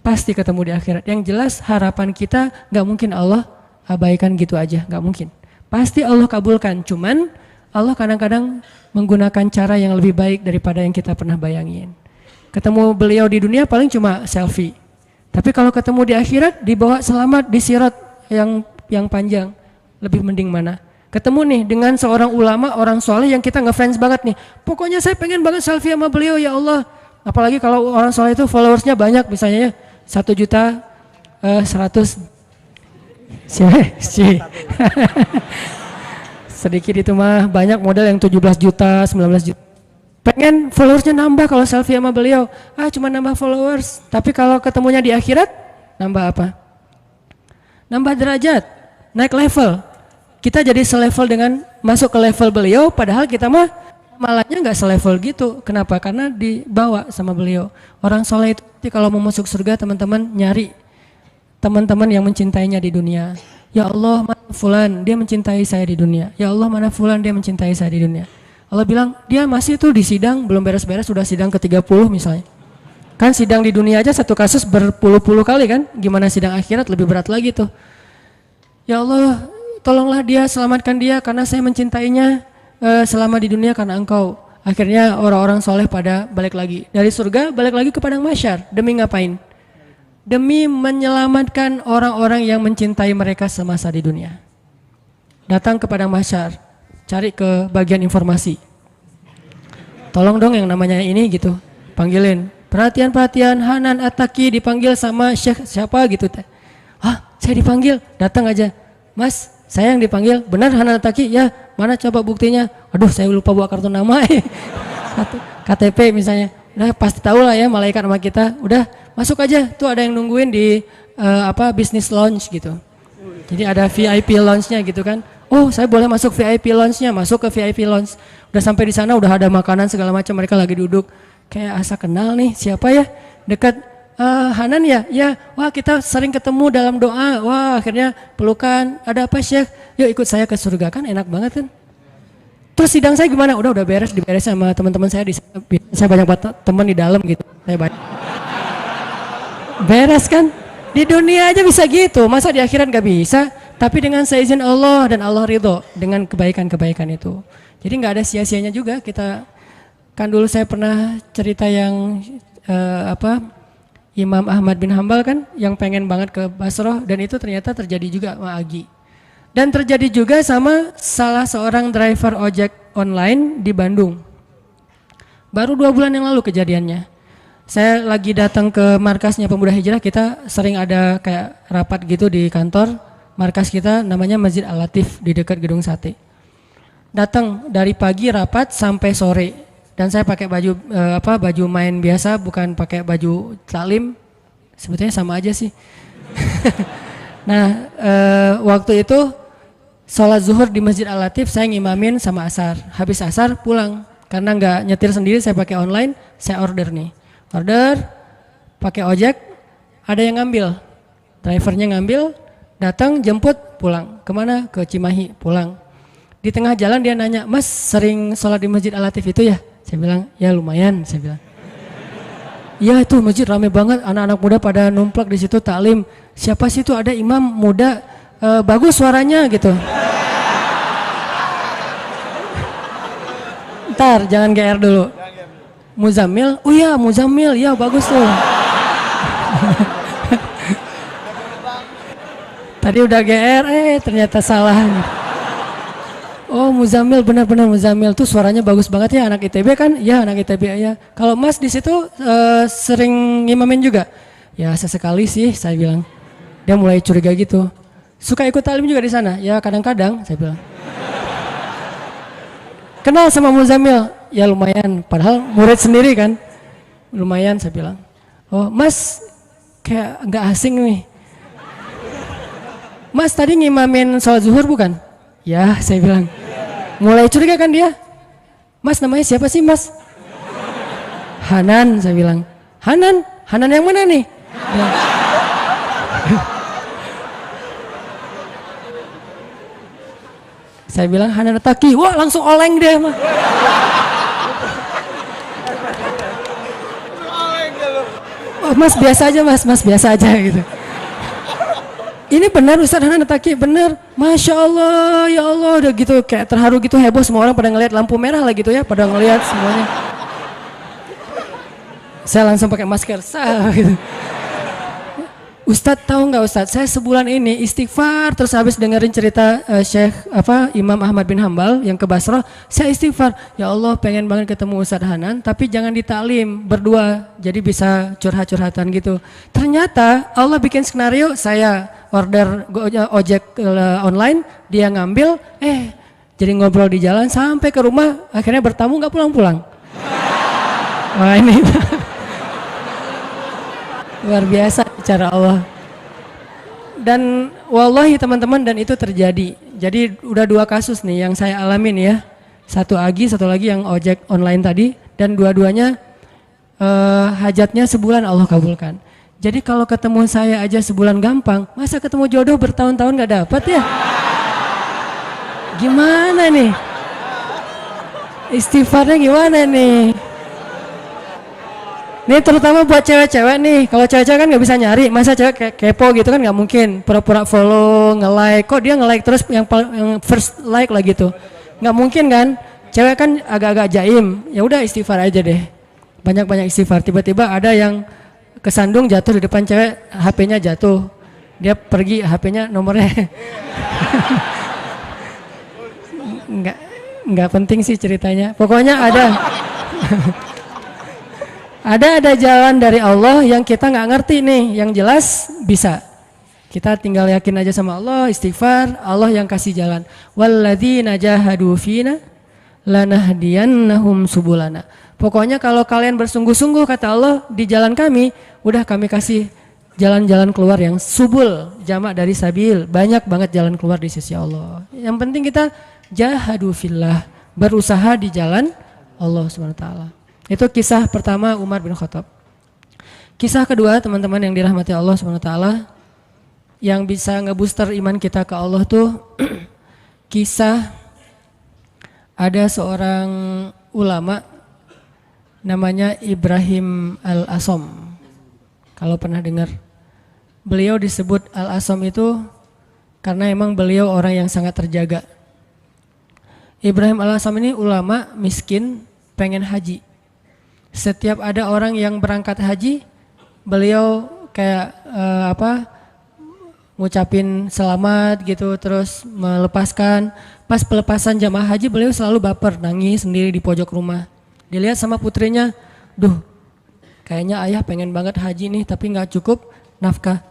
pasti ketemu di akhirat. Yang jelas harapan kita nggak mungkin Allah abaikan gitu aja, nggak mungkin. Pasti Allah kabulkan. Cuman Allah kadang-kadang menggunakan cara yang lebih baik daripada yang kita pernah bayangin. Ketemu beliau di dunia paling cuma selfie. Tapi kalau ketemu di akhirat, dibawa selamat di sirat yang panjang, lebih mending mana? Ketemu nih dengan seorang ulama, orang soleh yang kita ngefans banget nih. Pokoknya saya pengen banget selfie sama beliau ya Allah. Apalagi kalau orang soleh itu followersnya banyak, misalnya ya 1.100.000. Sedikit itu mah, banyak model yang 17 juta, 19 juta. Pengen followersnya nambah kalau selfie sama beliau. Cuma nambah followers. Tapi kalau ketemunya di akhirat, nambah apa? Nambah derajat, naik level. Kita jadi selevel dengan masuk ke level beliau, padahal kita mah malahnya nggak selevel gitu. Kenapa? Karena dibawa sama beliau. Orang soleh itu kalau mau masuk surga, teman-teman nyari teman-teman yang mencintainya di dunia. Ya Allah, mana Fulan, dia mencintai saya di dunia. Ya Allah, mana Fulan, dia mencintai saya di dunia. Allah bilang, dia masih tuh di sidang, belum beres-beres, sudah sidang ke-30 misalnya. Kan sidang di dunia aja satu kasus berpuluh-puluh kali kan, gimana sidang akhirat lebih berat lagi tuh. Ya Allah, tolonglah dia, selamatkan dia karena saya mencintainya selama di dunia karena engkau. Akhirnya orang-orang soleh pada balik lagi. Dari surga balik lagi ke padang mahsyar. Demi ngapain? Demi menyelamatkan orang-orang yang mencintai mereka semasa di dunia. Datang ke padang mahsyar, cari ke bagian informasi. Tolong dong yang namanya ini gitu, panggilin. Perhatian-perhatian, Hanan At-Taki dipanggil sama Syekh siapa gitu. Saya dipanggil, datang aja. Mas, saya yang dipanggil, benar Hanan At-Taki? Ya, mana coba buktinya? Aduh, saya lupa bawa kartu nama. KTP misalnya. Udah pasti tahu lah ya malaikat sama kita. Udah masuk aja, tuh ada yang nungguin di business lounge gitu. Jadi ada VIP lounge-nya gitu kan. Oh, saya boleh masuk VIP lounge-nya, masuk ke VIP lounge. Udah sampai di sana udah ada makanan segala macam, mereka lagi duduk. Kayak asa kenal nih, siapa ya? Dekat Hanan ya? Ya, wah kita sering ketemu dalam doa. Wah, akhirnya pelukan. Ada apa Syekh? Yuk ikut saya ke surga, kan enak banget kan? Terus sidang saya gimana? Udah beres, diberes sama teman-teman saya di sana. Saya banyak teman di dalam gitu. Saya banyak. Beres kan? Di dunia aja bisa gitu, masa di akhirat gak bisa? Tapi dengan seizin Allah dan Allah ridho dengan kebaikan-kebaikan itu. Jadi nggak ada sia-sianya juga kita. Kan dulu saya pernah cerita yang Imam Ahmad bin Hambal kan yang pengen banget ke Basrah, dan itu ternyata terjadi juga sama Agi. Dan terjadi juga sama salah seorang driver ojek online di Bandung. Baru 2 bulan yang lalu kejadiannya. Saya lagi datang ke markasnya Pemuda Hijrah, kita sering ada kayak rapat gitu di kantor. Markas kita namanya Masjid Al-Latif di dekat Gedung Sate. Datang dari pagi rapat sampai sore. Dan saya pakai baju main biasa, bukan pakai baju taklim. Sebetulnya sama aja sih. Nah, waktu itu sholat zuhur di Masjid Al-Latif, saya ngimamin sama asar. Habis asar pulang. Karena nggak nyetir sendiri, saya pakai online, saya order nih. Order, pakai ojek, ada yang ngambil. Drivernya ngambil, datang, jemput, pulang. Kemana? Ke Cimahi, pulang. Di tengah jalan dia nanya, Mas sering sholat di Masjid Al-Latif itu ya? Saya bilang, ya lumayan, saya bilang. Iya itu masjid rame banget, anak-anak muda pada numplak di situ taklim. Siapa sih itu, ada imam muda, bagus suaranya gitu. Ntar jangan GR dulu. Muzammil, oh iya Muzammil, ya bagus tuh. Tadi udah GR, ternyata salah. Oh Muzammil, benar-benar Muzammil tuh suaranya bagus banget ya, anak ITB kan? Ya anak ITB ya. Kalau Mas di situ sering ngimamin juga? Ya sesekali sih, saya bilang. Dia mulai curiga gitu. Suka ikut taklim juga di sana? Ya kadang-kadang, saya bilang. Kenal sama Muzammil? Ya lumayan, padahal murid sendiri kan. Lumayan, saya bilang. Oh Mas, kayak nggak asing nih. Mas tadi ngimamin sholat zuhur bukan? Ya, saya bilang. Mulai curiga kan dia. Mas namanya siapa sih Mas? Hanan, saya bilang. Hanan? Hanan yang mana nih? Ya. Saya bilang Hanan Taki. Wah langsung oleng deh mah. Oh, Mas biasa aja Mas biasa aja gitu. Ini benar Ustaz Hanan Taki, benar. Masya Allah, ya Allah, udah gitu kayak terharu gitu, heboh, semua orang pada ngelihat lampu merah lah gitu ya, pada ngelihat semuanya. Saya langsung pakai masker, gitu. Ustadz tahu nggak Ustadz, saya sebulan ini istighfar terus habis dengerin cerita Imam Ahmad bin Hambal yang ke Basrah, saya istighfar, ya Allah pengen banget ketemu Ustadz Hanan, tapi jangan ditaklim berdua, jadi bisa curhat-curhatan gitu. Ternyata Allah bikin skenario, saya order ojek online, dia ngambil, jadi ngobrol di jalan sampai ke rumah, akhirnya bertamu nggak pulang-pulang. Wah ini luar biasa cara Allah. Dan wallahi teman-teman, dan itu terjadi. Jadi udah 2 kasus nih yang saya alamin ya. Satu lagi yang ojek online tadi, dan dua-duanya hajatnya sebulan Allah kabulkan. Jadi kalau ketemu saya aja sebulan gampang, masa ketemu jodoh bertahun-tahun gak dapat ya? Gimana nih? Istighfarnya gimana nih? Ini terutama buat cewek-cewek nih. Kalau cewek-cewek kan nggak bisa nyari, masa cewek kayak kepo gitu kan nggak mungkin. Pura-pura follow, nge-like. Kok dia nge-like terus yang first like lah gitu? Nggak mungkin kan? Cewek kan agak-agak jaim. Ya udah istighfar aja deh. Banyak-banyak istighfar. Tiba-tiba ada yang kesandung jatuh di depan cewek, HP-nya jatuh. Dia pergi, HP-nya nomornya. Nggak penting sih ceritanya. Pokoknya ada. Ada jalan dari Allah yang kita nggak ngerti nih, yang jelas bisa. Kita tinggal yakin aja sama Allah, istighfar, Allah yang kasih jalan. Walladzina jahadu fina lanahdiyannahum subulana. Pokoknya kalau kalian bersungguh-sungguh kata Allah di jalan kami, udah kami kasih jalan-jalan keluar yang subul, jamak dari sabil, banyak banget jalan keluar di sisi Allah. Yang penting kita jahadu fillah, berusaha di jalan Allah SWT. Itu kisah pertama Umar bin Khattab. Kisah kedua teman-teman yang dirahmati Allah SWT, yang bisa ngebooster iman kita ke Allah tuh kisah ada seorang ulama namanya Ibrahim Al-Asom. Kalau pernah dengar, beliau disebut Al-Asom itu karena emang beliau orang yang sangat terjaga. Ibrahim Al-Asom ini ulama miskin, pengen haji. Setiap ada orang yang berangkat haji, beliau kayak ngucapin selamat gitu, terus melepaskan. Pas pelepasan jamaah haji, beliau selalu baper, nangis sendiri di pojok rumah. Dilihat sama putrinya, kayaknya ayah pengen banget haji nih, tapi nggak cukup nafkah.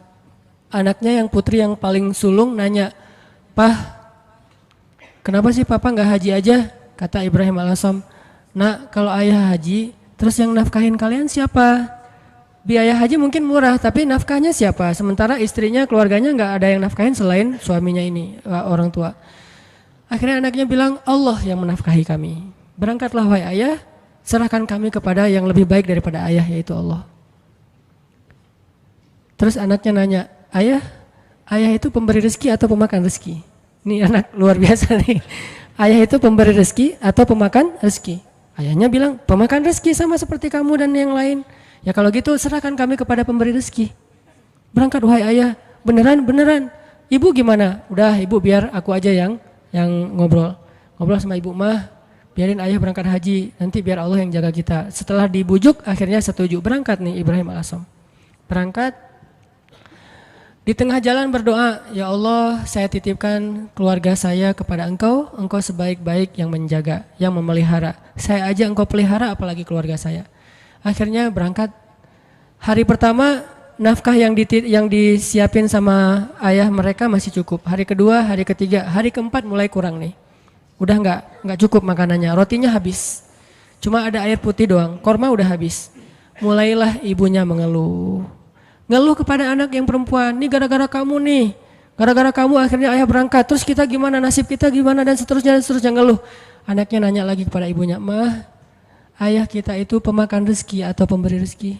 Anaknya yang putri yang paling sulung nanya, "Pah, kenapa sih papa nggak haji aja?" Kata Ibrahim Al-Asom, "Nak, kalau ayah haji, terus yang nafkahin kalian siapa? Biaya haji mungkin murah, tapi nafkahnya siapa? Sementara istrinya, keluarganya nggak ada yang nafkahin selain suaminya ini, orang tua." Akhirnya anaknya bilang, "Allah yang menafkahi kami. Berangkatlah wahai ayah, serahkan kami kepada yang lebih baik daripada ayah, yaitu Allah." Terus anaknya nanya, ayah itu pemberi rezeki atau pemakan rezeki?" Ini anak luar biasa nih. ayah itu pemberi rezeki atau pemakan rezeki? Ayahnya bilang, pemakan rezeki sama seperti kamu dan yang lain. Ya kalau gitu serahkan kami kepada pemberi rezeki. Berangkat wahai ayah, beneran. Ibu gimana? Udah ibu biar aku aja yang ngobrol sama ibu mah. Biarin ayah berangkat haji, nanti biar Allah yang jaga kita. Setelah dibujuk akhirnya setuju, berangkat nih Ibrahim Al-Asam. Berangkat, di tengah jalan berdoa, ya Allah saya titipkan keluarga saya kepada engkau sebaik-baik yang menjaga, yang memelihara. Saya aja engkau pelihara apalagi keluarga saya. Akhirnya berangkat, hari pertama nafkah yang disiapin sama ayah mereka masih cukup. Hari kedua, hari ketiga, hari keempat mulai kurang nih. Udah nggak cukup makanannya, rotinya habis. Cuma ada air putih doang, korma udah habis. Mulailah ibunya mengeluh kepada anak yang perempuan, nih gara-gara kamu nih, gara-gara kamu akhirnya ayah berangkat, terus kita gimana, nasib kita gimana, dan seterusnya ngeluh. Anaknya nanya lagi kepada ibunya, mah, ayah kita itu pemakan rezeki atau pemberi rezeki?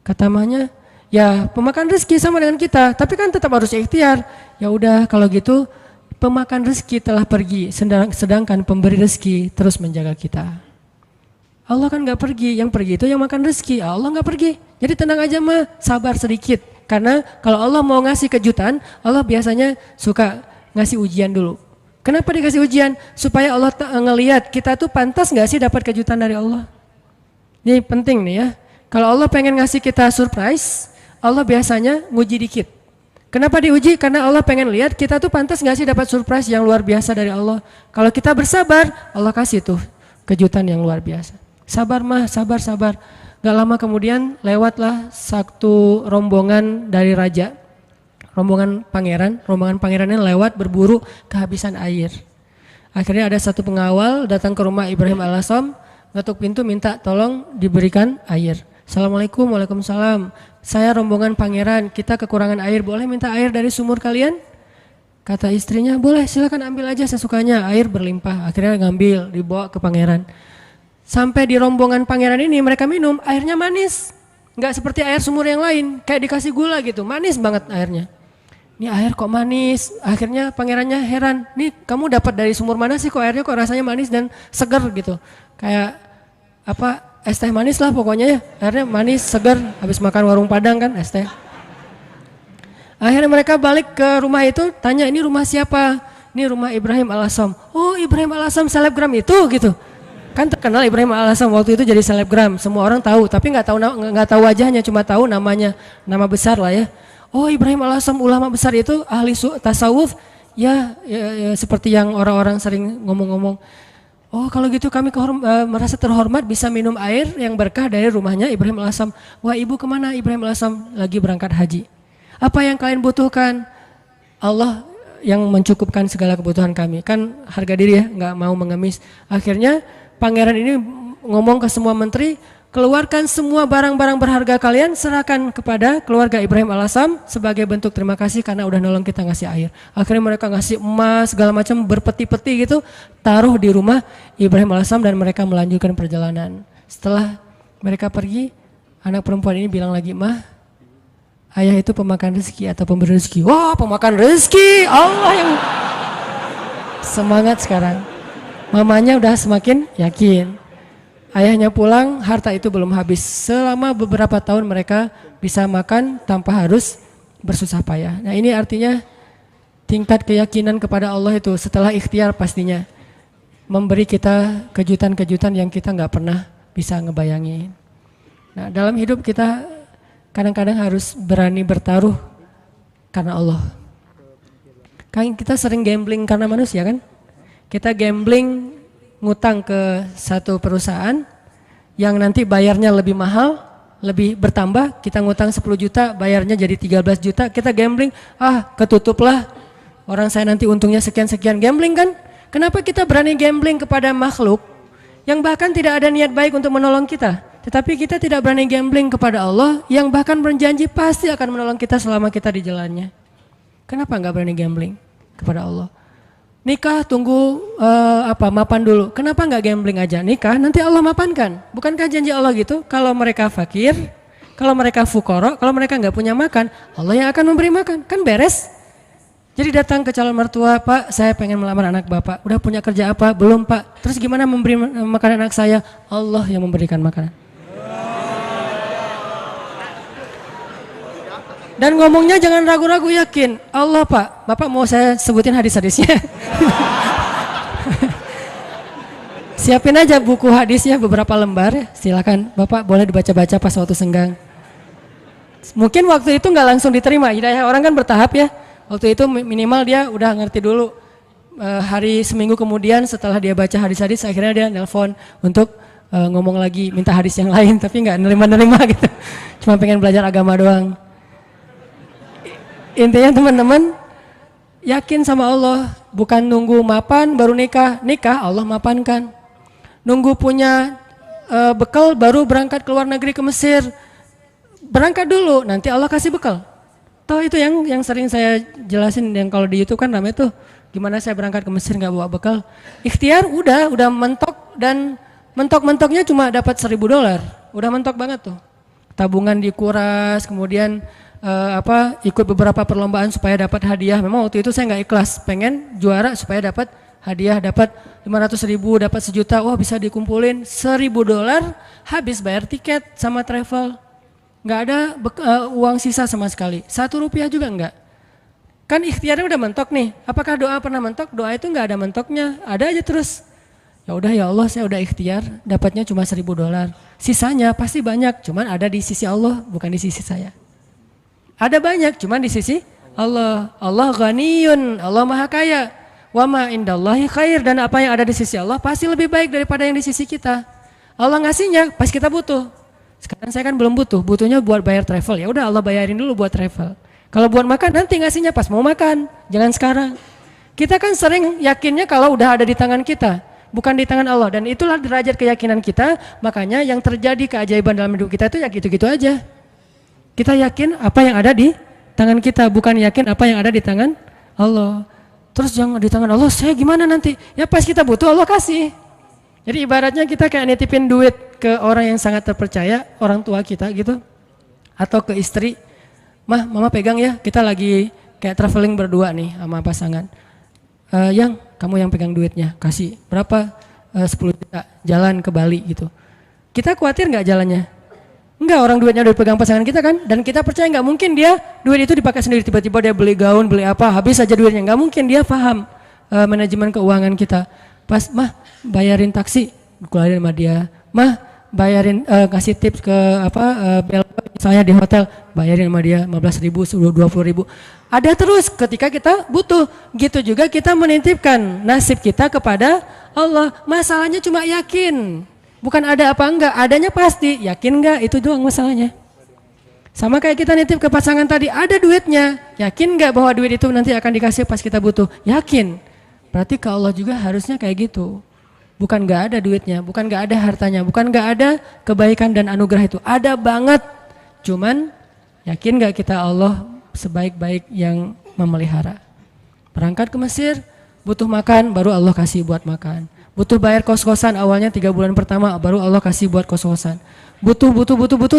Kata mahnya, ya pemakan rezeki sama dengan kita, tapi kan tetap harus ikhtiar. Ya udah kalau gitu, pemakan rezeki telah pergi, sedangkan pemberi rezeki terus menjaga kita. Allah kan gak pergi, yang pergi itu yang makan rezeki, Allah gak pergi. Jadi tenang aja mah, sabar sedikit. Karena kalau Allah mau ngasih kejutan, Allah biasanya suka ngasih ujian dulu. Kenapa dikasih ujian? Supaya Allah ngelihat kita tuh pantas gak sih dapat kejutan dari Allah. Ini penting nih ya. Kalau Allah pengen ngasih kita surprise, Allah biasanya nguji dikit. Kenapa diuji? Karena Allah pengen lihat kita tuh pantas gak sih dapat surprise yang luar biasa dari Allah. Kalau kita bersabar, Allah kasih tuh kejutan yang luar biasa. Sabar mah, sabar. Gak lama kemudian lewatlah satu rombongan dari raja, rombongan pangerannya lewat berburu kehabisan air. Akhirnya ada satu pengawal datang ke rumah Ibrahim Al-Asam, ngetuk pintu minta tolong diberikan air. Assalamualaikum, waalaikumsalam. Saya rombongan pangeran, kita kekurangan air, boleh minta air dari sumur kalian? Kata istrinya, boleh silakan ambil aja sesukanya, air berlimpah. Akhirnya ngambil, dibawa ke pangeran. Sampai di rombongan pangeran ini mereka minum, airnya manis. Nggak seperti air sumur yang lain, kayak dikasih gula gitu, manis banget airnya. Ini air kok manis, akhirnya pangerannya heran. Nih kamu dapat dari sumur mana sih kok airnya kok rasanya manis dan segar gitu. Kayak apa, es teh manis lah pokoknya ya, airnya manis, segar, habis makan warung Padang kan es teh. Akhirnya mereka balik ke rumah itu, tanya ini rumah siapa? Ini rumah Ibrahim Al-Asam. Oh Ibrahim Al-Asam selebgram itu gitu. Kan terkenal Ibrahim Al-Asam waktu itu jadi selebgram, semua orang tahu, tapi nggak tahu wajahnya, cuma tahu namanya, nama besar lah ya. Oh Ibrahim Al-Asam ulama besar itu ahli tasawuf, ya seperti yang orang-orang sering ngomong-ngomong. Oh kalau gitu kami merasa terhormat bisa minum air yang berkah dari rumahnya Ibrahim Al-Asam. Wah ibu kemana? Ibrahim Al-Asam lagi berangkat haji. Apa yang kalian butuhkan? Allah yang mencukupkan segala kebutuhan kami. Kan harga diri ya, nggak mau mengemis. Akhirnya pangeran ini ngomong ke semua menteri, keluarkan semua barang-barang berharga kalian, serahkan kepada keluarga Ibrahim Al-Asam sebagai bentuk terima kasih karena udah nolong kita ngasih air. Akhirnya mereka ngasih emas segala macam berpeti-peti gitu, taruh di rumah Ibrahim Al-Asam dan mereka melanjutkan perjalanan. Setelah mereka pergi, anak perempuan ini bilang lagi, mah, ayah itu pemakan rezeki atau pemberi rezeki? Wah pemakan rezeki, Allah yang semangat sekarang. Mamanya udah semakin yakin. Ayahnya pulang, harta itu belum habis. Selama beberapa tahun mereka bisa makan tanpa harus bersusah payah. Nah ini artinya tingkat keyakinan kepada Allah itu setelah ikhtiar pastinya memberi kita kejutan-kejutan yang kita nggak pernah bisa ngebayangin. Nah dalam hidup kita kadang-kadang harus berani bertaruh karena Allah. Kan kita sering gambling karena manusia kan? Kita gambling ngutang ke satu perusahaan yang nanti bayarnya lebih mahal, lebih bertambah, kita ngutang 10 juta, bayarnya jadi 13 juta, kita gambling, ketutup lah, orang saya nanti untungnya sekian-sekian, gambling kan? Kenapa kita berani gambling kepada makhluk yang bahkan tidak ada niat baik untuk menolong kita? Tetapi kita tidak berani gambling kepada Allah yang bahkan berjanji pasti akan menolong kita selama kita di jalannya. Kenapa nggak berani gambling kepada Allah? Nikah tunggu mapan dulu. Kenapa nggak gambling aja? Nikah nanti Allah mapankan. Bukankah janji Allah gitu? Kalau mereka fakir, kalau mereka fukoro, kalau mereka nggak punya makan, Allah yang akan memberi makan. Kan beres. Jadi datang ke calon mertua, Pak, saya pengen melamar anak Bapak. Udah punya kerja apa? Belum, Pak. Terus gimana memberi makanan anak saya? Allah yang memberikan makanan. Dan ngomongnya jangan ragu-ragu, yakin. Allah, Pak. Bapak mau saya sebutin hadis-hadisnya? Siapin aja buku hadisnya beberapa lembar ya. Silakan, Bapak boleh dibaca-baca pas waktu senggang. Mungkin waktu itu nggak langsung diterima. Hidayah orang kan bertahap ya. Waktu itu minimal dia udah ngerti dulu. Hari seminggu kemudian setelah dia baca hadis-hadis, akhirnya dia nelpon untuk ngomong lagi, minta hadis yang lain, tapi nggak nerima-nerima gitu. Cuma pengen belajar agama doang. Intinya teman-teman, yakin sama Allah, bukan nunggu mapan baru nikah. Nikah Allah mapankan. Nunggu punya bekal baru berangkat ke luar negeri ke Mesir. Berangkat dulu, nanti Allah kasih bekal. Toh itu yang sering saya jelasin, yang kalau di YouTube kan ramai tuh, gimana saya berangkat ke Mesir nggak bawa bekal. Ikhtiar udah mentok, dan mentok-mentoknya cuma dapat $1.000. Udah mentok banget tuh. Tabungan dikuras, kemudian ikut beberapa perlombaan supaya dapat hadiah. Memang waktu itu saya nggak ikhlas, pengen juara supaya dapat hadiah, dapat 500.000, dapat 1 juta. Wah, bisa dikumpulin $1.000, habis bayar tiket sama travel. Nggak ada uang sisa sama sekali, Rp1 juga enggak. Kan ikhtiarnya udah mentok nih. Apakah doa pernah mentok? Doa itu nggak ada mentoknya, ada aja terus. Ya udah, ya Allah, saya udah ikhtiar, dapatnya cuma $1.000. Sisanya pasti banyak, cuman ada di sisi Allah, bukan di sisi saya. Ada banyak, cuman di sisi Allah. Allah ghaniyun, Allah maha kaya. Wa ma indallahi khair, dan apa yang ada di sisi Allah pasti lebih baik daripada yang di sisi kita. Allah ngasihnya pas kita butuh. Sekarang saya kan belum butuh, butuhnya buat bayar travel. Ya udah, Allah bayarin dulu buat travel. Kalau buat makan nanti ngasihnya pas mau makan, jangan sekarang. Kita kan sering yakinnya kalau udah ada di tangan kita, bukan di tangan Allah, dan itulah derajat keyakinan kita. Makanya yang terjadi keajaiban dalam hidup kita itu ya gitu-gitu aja. Kita yakin apa yang ada di tangan kita, bukan yakin apa yang ada di tangan Allah. Terus jangan di tangan Allah, saya gimana nanti? Ya pas kita butuh Allah kasih. Jadi ibaratnya kita kayak nitipin duit ke orang yang sangat terpercaya, orang tua kita gitu, atau ke istri. Mah, mama pegang ya, kita lagi kayak traveling berdua nih sama pasangan. Yang kamu yang pegang duitnya, kasih berapa? 10 juta, jalan ke Bali gitu. Kita khawatir nggak jalannya? Enggak, orang duitnya udah dipegang pasangan kita kan, dan kita percaya nggak mungkin dia duit itu dipakai sendiri, tiba-tiba dia beli gaun, beli apa, habis aja duitnya. Nggak mungkin, dia paham manajemen keuangan kita. Pas, mah bayarin taksi, keluarin sama dia. Mah bayarin, kasih tips ke bel misalnya di hotel, bayarin sama dia 15.000, 20.000. Ada terus ketika kita butuh. Gitu juga kita menitipkan nasib kita kepada Allah. Masalahnya cuma yakin, bukan ada apa enggak. Adanya pasti, yakin enggak, itu doang masalahnya. Sama kayak kita nitip ke pasangan tadi, ada duitnya, yakin enggak bahwa duit itu nanti akan dikasih pas kita butuh? Yakin. Berarti ke Allah juga harusnya kayak gitu. Bukan gak ada duitnya, bukan gak ada hartanya, bukan gak ada kebaikan dan anugerah itu. Ada banget. Cuman yakin gak kita Allah sebaik-baik yang memelihara? Berangkat ke Mesir, butuh makan, baru Allah kasih buat makan. Butuh bayar kos-kosan, awalnya 3 bulan pertama, baru Allah kasih buat kos-kosan. Butuh,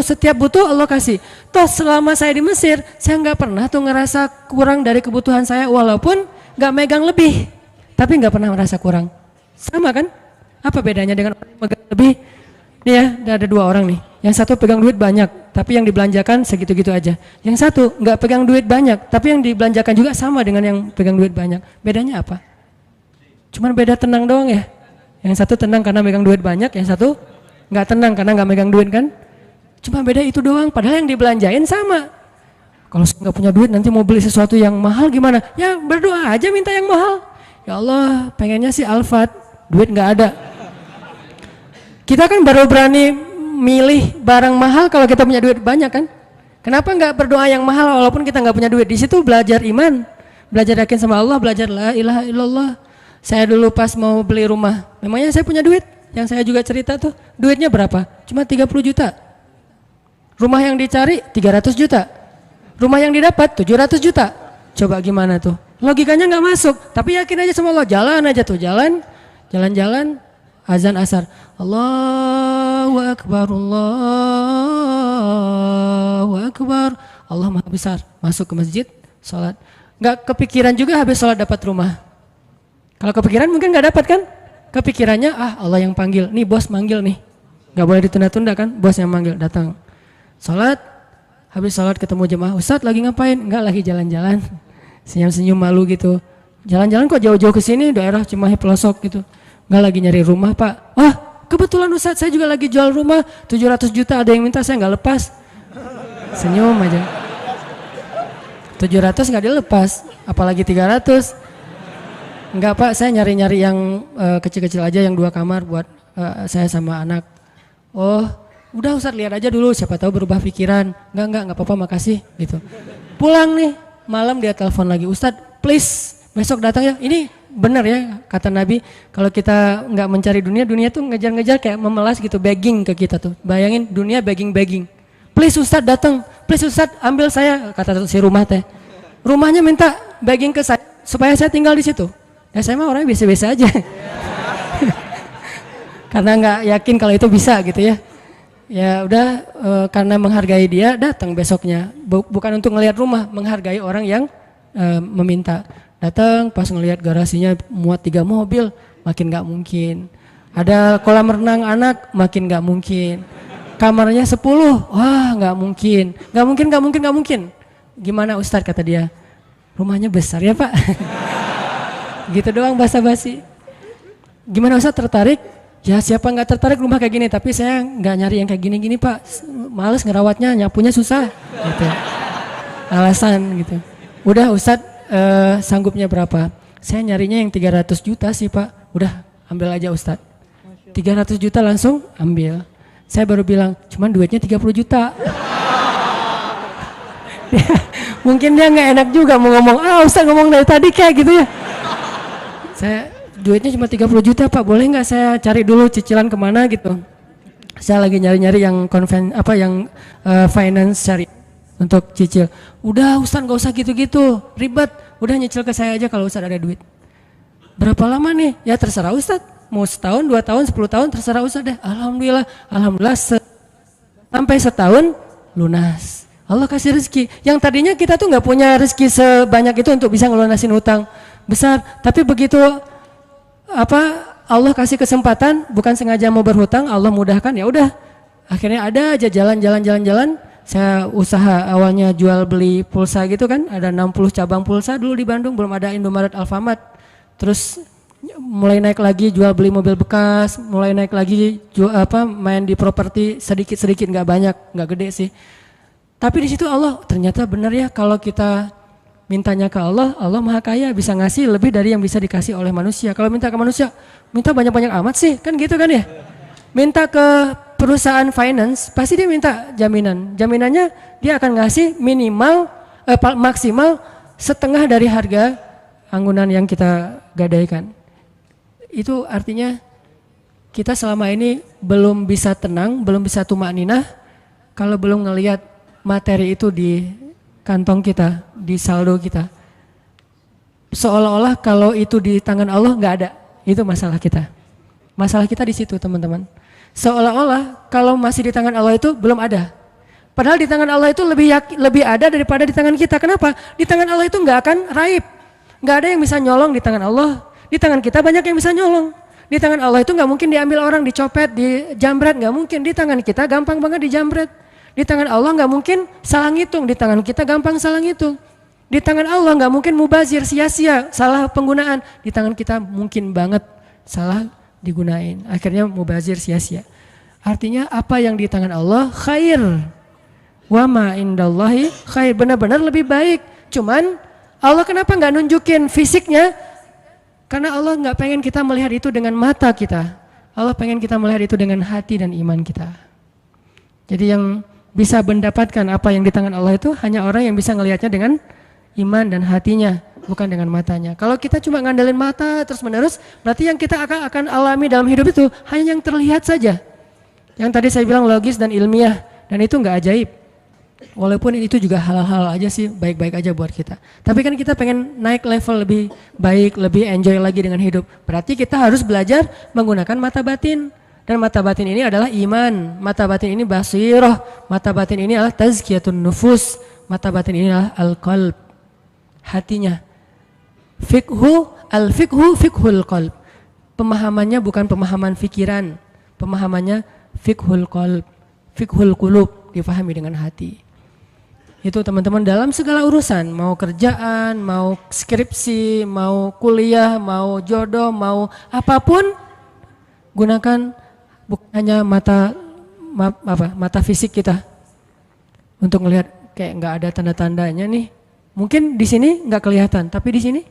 setiap butuh Allah kasih. Toh selama saya di Mesir, saya gak pernah tuh ngerasa kurang dari kebutuhan saya, walaupun gak megang lebih. Tapi nggak pernah merasa kurang. Sama kan? Apa bedanya dengan orang yang megang lebih? Nih ya, ada 2 orang nih. Yang satu pegang duit banyak, tapi yang dibelanjakan segitu-gitu aja. Yang satu nggak pegang duit banyak, tapi yang dibelanjakan juga sama dengan yang pegang duit banyak. Bedanya apa? Cuman beda tenang doang ya. Yang satu tenang karena megang duit banyak, yang satu nggak tenang karena nggak megang duit kan? Cuma beda itu doang. Padahal yang dibelanjain sama. Kalau nggak punya duit nanti mau beli sesuatu yang mahal gimana? Ya berdoa aja minta yang mahal. Ya Allah, pengennya sih Alphard, duit nggak ada. Kita kan baru berani milih barang mahal kalau kita punya duit banyak kan? Kenapa nggak berdoa yang mahal walaupun kita nggak punya duit? Di situ belajar iman, belajar yakin sama Allah, belajar la ilaha illallah. Saya dulu pas mau beli rumah, memangnya saya punya duit? Yang saya juga cerita tuh, duitnya berapa? Cuma 30 juta. Rumah yang dicari 300 juta. Rumah yang didapat 700 juta. Coba gimana tuh? Logikanya nggak masuk, tapi yakin aja sama Allah, jalan aja tuh, jalan, azan asar, Allahu Akbar, Allahu Akbar, Allah Maha Besar, masuk ke masjid, sholat, Nggak kepikiran juga habis sholat dapat rumah. Kalau kepikiran mungkin nggak dapat kan? Kepikirannya Allah yang panggil, nih bos manggil nih. Nggak boleh ditunda-tunda kan? Bos yang manggil, datang. Sholat, habis sholat ketemu jemaah, Ustadz lagi ngapain? Nggak, lagi jalan-jalan. Senyum-senyum malu gitu. Jalan-jalan kok jauh-jauh ke sini daerah Cimahi pelosok gitu. Nggak, lagi nyari rumah Pak. Wah kebetulan Ustadz saya juga lagi jual rumah 700 juta, ada yang minta saya nggak lepas. Senyum aja. 700 nggak dilepas, apalagi 300. Enggak Pak, saya nyari-nyari yang kecil-kecil aja, yang 2 kamar buat saya sama anak. Oh, udah Ustadz lihat aja dulu, siapa tahu berubah pikiran. Enggak apa-apa, makasih gitu. Pulang nih, malam dia telepon lagi, Ustadz please besok datang ya. Ini benar ya kata Nabi, kalau kita nggak mencari dunia, dunia tuh ngejar-ngejar kayak memelas gitu, begging ke kita tuh. Bayangin dunia begging. Please Ustadz datang, please Ustadz ambil saya, kata si rumah teh. Rumahnya minta begging ke saya supaya saya tinggal di situ. Ya saya mah orangnya biasa-biasa aja. Karena nggak yakin kalau itu bisa gitu ya. Ya udah karena menghargai dia datang besoknya. Bukan untuk ngelihat rumah, menghargai orang yang meminta. Datang pas ngelihat garasinya muat 3 mobil, makin nggak mungkin. Ada kolam renang anak, makin nggak mungkin. Kamarnya 10, wah nggak mungkin. Gimana Ustadz kata dia? Rumahnya besar ya Pak. Gitu doang basa-basi. Gimana Ustadz tertarik? Ya siapa nggak tertarik rumah kayak gini, tapi saya nggak nyari yang kayak gini-gini Pak. Males ngerawatnya, nyapunya susah. Gitu. Alasan gitu. Udah Ustadz sanggupnya berapa? Saya nyarinya yang 300 juta sih Pak. Udah ambil aja Ustadz. 300 juta langsung ambil. Saya baru bilang, cuman duitnya 30 juta. Mungkin dia nggak enak juga mau ngomong, Ustadz ngomong dari tadi kayak gitu ya. Saya duitnya cuma 30 juta Pak, boleh nggak saya cari dulu cicilan kemana gitu. Saya lagi nyari-nyari yang finance syariah untuk cicil. Udah Ustadz nggak usah gitu-gitu, ribet. Udah nyicil ke saya aja kalau Ustadz ada duit. Berapa lama nih? Ya terserah Ustadz. Mau setahun, 2 tahun, 10 tahun, terserah Ustadz deh. Alhamdulillah sampai setahun lunas. Allah kasih rezeki. Yang tadinya kita tuh nggak punya rezeki sebanyak itu untuk bisa ngelunasin hutang besar. Tapi begitu Allah kasih kesempatan, bukan sengaja mau berhutang, Allah mudahkan, ya udah. Akhirnya ada aja jalan. Saya usaha awalnya jual beli pulsa gitu kan, ada 60 cabang pulsa dulu di Bandung, belum ada Indomaret, Alfamart. Terus mulai naik lagi jual beli mobil bekas, mulai naik lagi main di properti sedikit-sedikit, nggak banyak, nggak gede sih. Tapi di situ Allah ternyata benar ya, kalau kita mintanya ke Allah, Allah Maha Kaya, bisa ngasih lebih dari yang bisa dikasih oleh manusia. Kalau minta ke manusia, minta banyak-banyak amat sih, kan gitu kan ya. Minta ke perusahaan finance, pasti dia minta jaminan. Jaminannya dia akan ngasih maksimal setengah dari harga anggunan yang kita gadaikan. Itu artinya kita selama ini belum bisa tenang, belum bisa tumakninah kalau belum ngelihat materi itu di kantong kita, di saldo kita. Seolah-olah kalau itu di tangan Allah nggak ada. Itu masalah kita. Masalah kita di situ teman-teman. Seolah-olah kalau masih di tangan Allah itu belum ada. Padahal di tangan Allah itu lebih ada daripada di tangan kita. Kenapa? Di tangan Allah itu nggak akan raib. Nggak ada yang bisa nyolong di tangan Allah. Di tangan kita banyak yang bisa nyolong. Di tangan Allah itu nggak mungkin diambil orang, dicopet, dijambret, nggak mungkin. Di tangan kita gampang banget dijambret. Di tangan Allah nggak mungkin salah ngitung. Di tangan kita gampang salah ngitung. Di tangan Allah nggak mungkin mubazir, sia-sia, salah penggunaan. Di tangan kita mungkin banget salah digunain. Akhirnya mubazir, sia-sia. Artinya apa yang di tangan Allah khair. Wa ma indallahi khair, benar-benar lebih baik. Cuman Allah kenapa nggak nunjukin fisiknya? Karena Allah nggak pengen kita melihat itu dengan mata kita. Allah pengen kita melihat itu dengan hati dan iman kita. Jadi yang bisa mendapatkan apa yang di tangan Allah itu hanya orang yang bisa ngelihatnya dengan iman dan hatinya, bukan dengan matanya. Kalau kita cuma ngandelin mata terus menerus, berarti yang kita akan alami dalam hidup itu hanya yang terlihat saja. Yang tadi saya bilang logis dan ilmiah, dan itu nggak ajaib. Walaupun itu juga hal-hal aja sih, baik-baik aja buat kita. Tapi kan kita pengen naik level lebih baik, lebih enjoy lagi dengan hidup. Berarti kita harus belajar menggunakan mata batin. Dan mata batin ini adalah iman, mata batin ini basiroh, mata batin ini adalah tazkiyatun nufus, mata batin ini adalah al-qalb. hatinya. Al-fiqhu fiqhul qalb. Pemahamannya bukan pemahaman fikiran, pemahamannya fiqhul qalb, fiqhul qulub, difahami dengan hati. Itu teman-teman dalam segala urusan, mau kerjaan, mau skripsi, mau kuliah, mau jodoh, mau apapun, gunakan bukan hanya mata fisik kita untuk melihat kayak nggak ada tanda-tandanya nih. Mungkin di sini nggak kelihatan, tapi di sini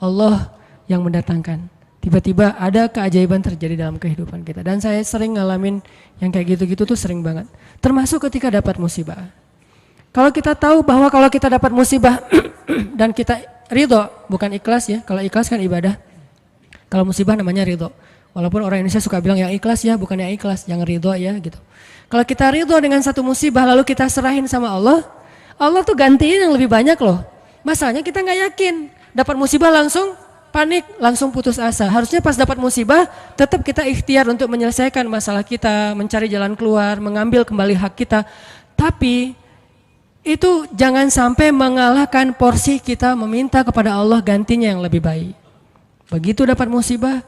Allah yang mendatangkan. Tiba-tiba ada keajaiban terjadi dalam kehidupan kita. Dan saya sering ngalamin yang kayak gitu-gitu tuh sering banget. Termasuk ketika dapat musibah. Kalau kita tahu bahwa kalau kita dapat musibah dan kita ridho, bukan ikhlas ya. Kalau ikhlas kan ibadah. Kalau musibah namanya ridho. Walaupun orang Indonesia suka bilang yang ikhlas ya, bukan yang ikhlas, yang ridho ya gitu. Kalau kita ridho dengan satu musibah lalu kita serahin sama Allah, Allah tuh gantiin yang lebih banyak loh. Masalahnya kita nggak yakin. Dapat musibah langsung panik, langsung putus asa. Harusnya pas dapat musibah tetap kita ikhtiar untuk menyelesaikan masalah kita, mencari jalan keluar, mengambil kembali hak kita. Tapi itu jangan sampai mengalahkan porsi kita meminta kepada Allah gantinya yang lebih baik. Begitu dapat musibah,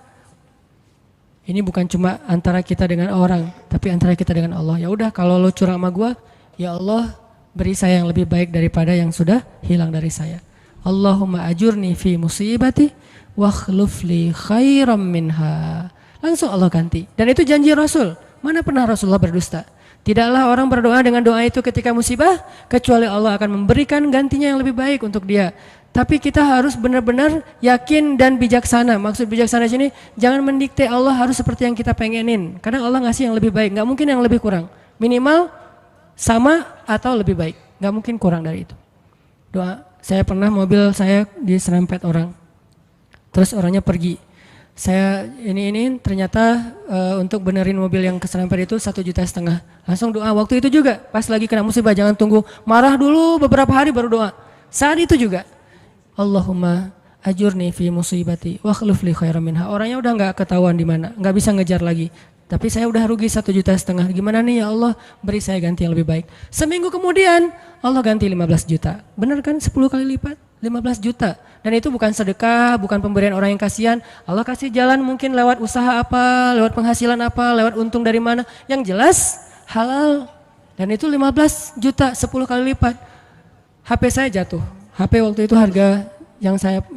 ini bukan cuma antara kita dengan orang, tapi antara kita dengan Allah. Ya udah, kalau lo curang sama gua, ya Allah beri saya yang lebih baik daripada yang sudah hilang dari saya. Allahumma ajurni fi musibati wa akhlif li khairam minha. Langsung Allah ganti. Dan itu janji Rasul. Mana pernah Rasulullah berdusta? Tidaklah orang berdoa dengan doa itu ketika musibah, kecuali Allah akan memberikan gantinya yang lebih baik untuk dia. Tapi kita harus benar-benar yakin dan bijaksana. Maksud bijaksana di sini, jangan mendikte Allah harus seperti yang kita pengenin. Karena Allah ngasih yang lebih baik, nggak mungkin yang lebih kurang. Minimal sama atau lebih baik, nggak mungkin kurang dari itu. Doa, saya pernah mobil saya diserempet orang, terus orangnya pergi. Saya ini ternyata untuk benerin mobil yang keserempet itu 1,5 juta. Langsung doa waktu itu juga, pas lagi kena musibah, jangan tunggu marah dulu beberapa hari baru doa. Saat itu juga, Allahumma ajurni fi musibati wa akhlif li khairam minha. Orangnya udah nggak ketahuan di mana, nggak bisa ngejar lagi. Tapi saya udah rugi 1,5 juta. Gimana nih ya Allah, beri saya ganti yang lebih baik. Seminggu kemudian Allah ganti 15 juta. Benar kan 10 kali lipat? 15 juta. Dan itu bukan sedekah, bukan pemberian orang yang kasihan. Allah kasih jalan mungkin lewat usaha apa, lewat penghasilan apa, lewat untung dari mana. Yang jelas halal. Dan itu 15 juta, 10 kali lipat. HP saya jatuh. HP waktu itu harga